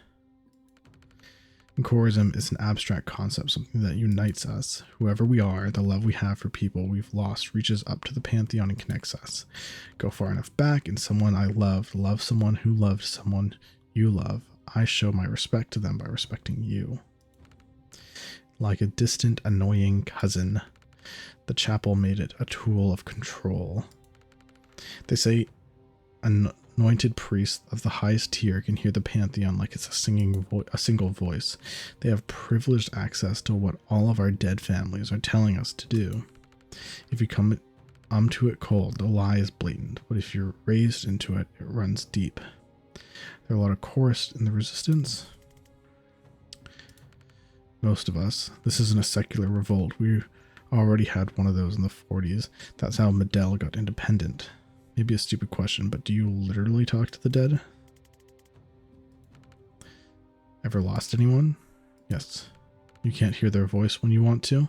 And chorism is an abstract concept, something that unites us. Whoever we are, the love we have for people we've lost reaches up to the pantheon and connects us. Go far enough back, and someone I loved, love someone who loved someone you love. I show my respect to them by respecting you. Like a distant, annoying cousin, the chapel made it a tool of control. They say anointed priests of the highest tier can hear the pantheon like it's a single voice. They have privileged access to what all of our dead families are telling us to do. If you come to it cold, the lie is blatant, but if you're raised into it, it runs deep. There are a lot of chorists in the resistance. Most of us. This isn't a secular revolt. We already had one of those in the 40s. That's how Medell got independent. Maybe a stupid question, but do you literally talk to the dead? Ever lost anyone? Yes. You can't hear their voice when you want to?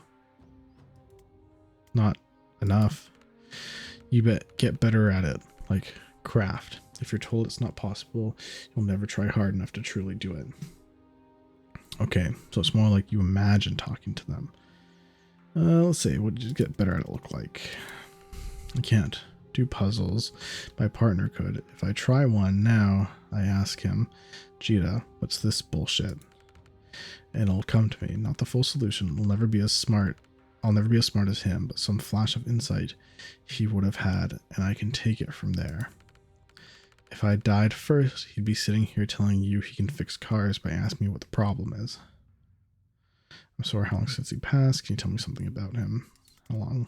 Not enough. You get better at it, like craft. If you're told it's not possible, you'll never try hard enough to truly do it. Okay, so it's more like you imagine talking to them. Let's see, what did you get better at it look like? I can't do puzzles. My partner could. If I try one now, I ask him, Jita, what's this bullshit? And it'll come to me. Not the full solution. I'll never be as smart as him, but some flash of insight he would have had, and I can take it from there. If I died first, he'd be sitting here telling you he can fix cars by asking me what the problem is. I'm sorry, how long since he passed? Can you tell me something about him? How long?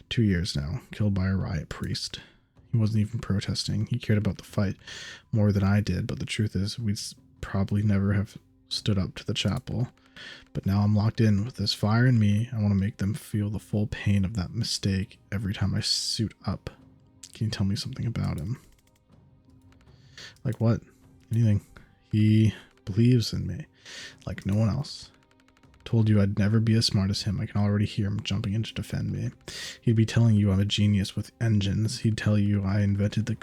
2 years now. Killed by a riot priest. He wasn't even protesting. He cared about the fight more than I did, but the truth is we'd probably never have stood up to the chapel. But now I'm locked in with this fire in me. I want to make them feel the full pain of that mistake every time I suit up. Can you tell me something about him? Like what? Anything. He believes in me like no one else. Told you I'd never be as smart as him. I can already hear him jumping in to defend me. He'd be telling you I'm a genius with engines. He'd tell you I invented the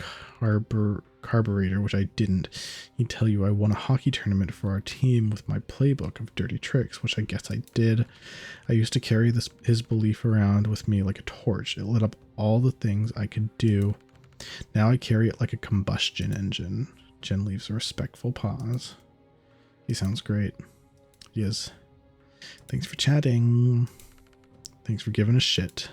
carburetor, which I didn't. He'd tell you I won a hockey tournament for our team with my playbook of dirty tricks, which I guess I did. I used to carry his belief around with me like a torch. It lit up all the things I could do. Now I carry it like a combustion engine. Jen leaves a respectful pause. He sounds great. He is. Thanks for chatting. Thanks for giving a shit.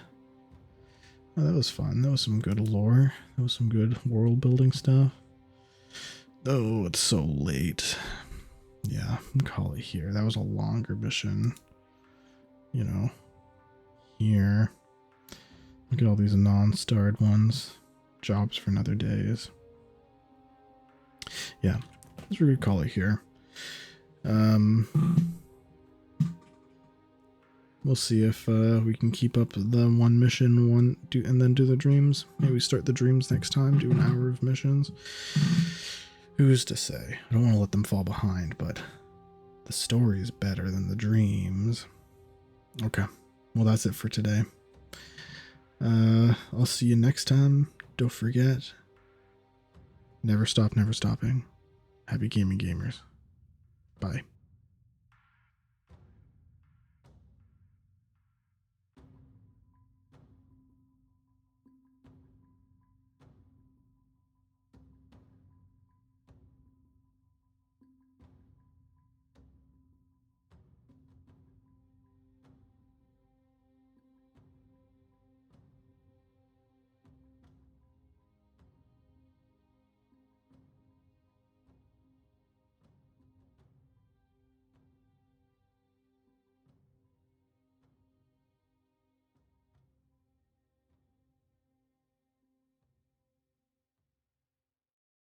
Oh, that was fun. That was some good lore. That was some good world building stuff. Oh, it's so late. Yeah, I'll call it here. That was a longer mission. You know, here. Look at all these non-starred ones. Jobs for another days. Yeah, let's really call it here. We'll see if we can keep up the one mission, and then do the dreams. Maybe start the dreams next time, do an hour of missions. Who's to say? I don't want to let them fall behind, but the story is better than the dreams. Okay, well that's it for today. I'll see you next time. Don't forget, never stop, never stopping. Happy gaming, gamers. Bye.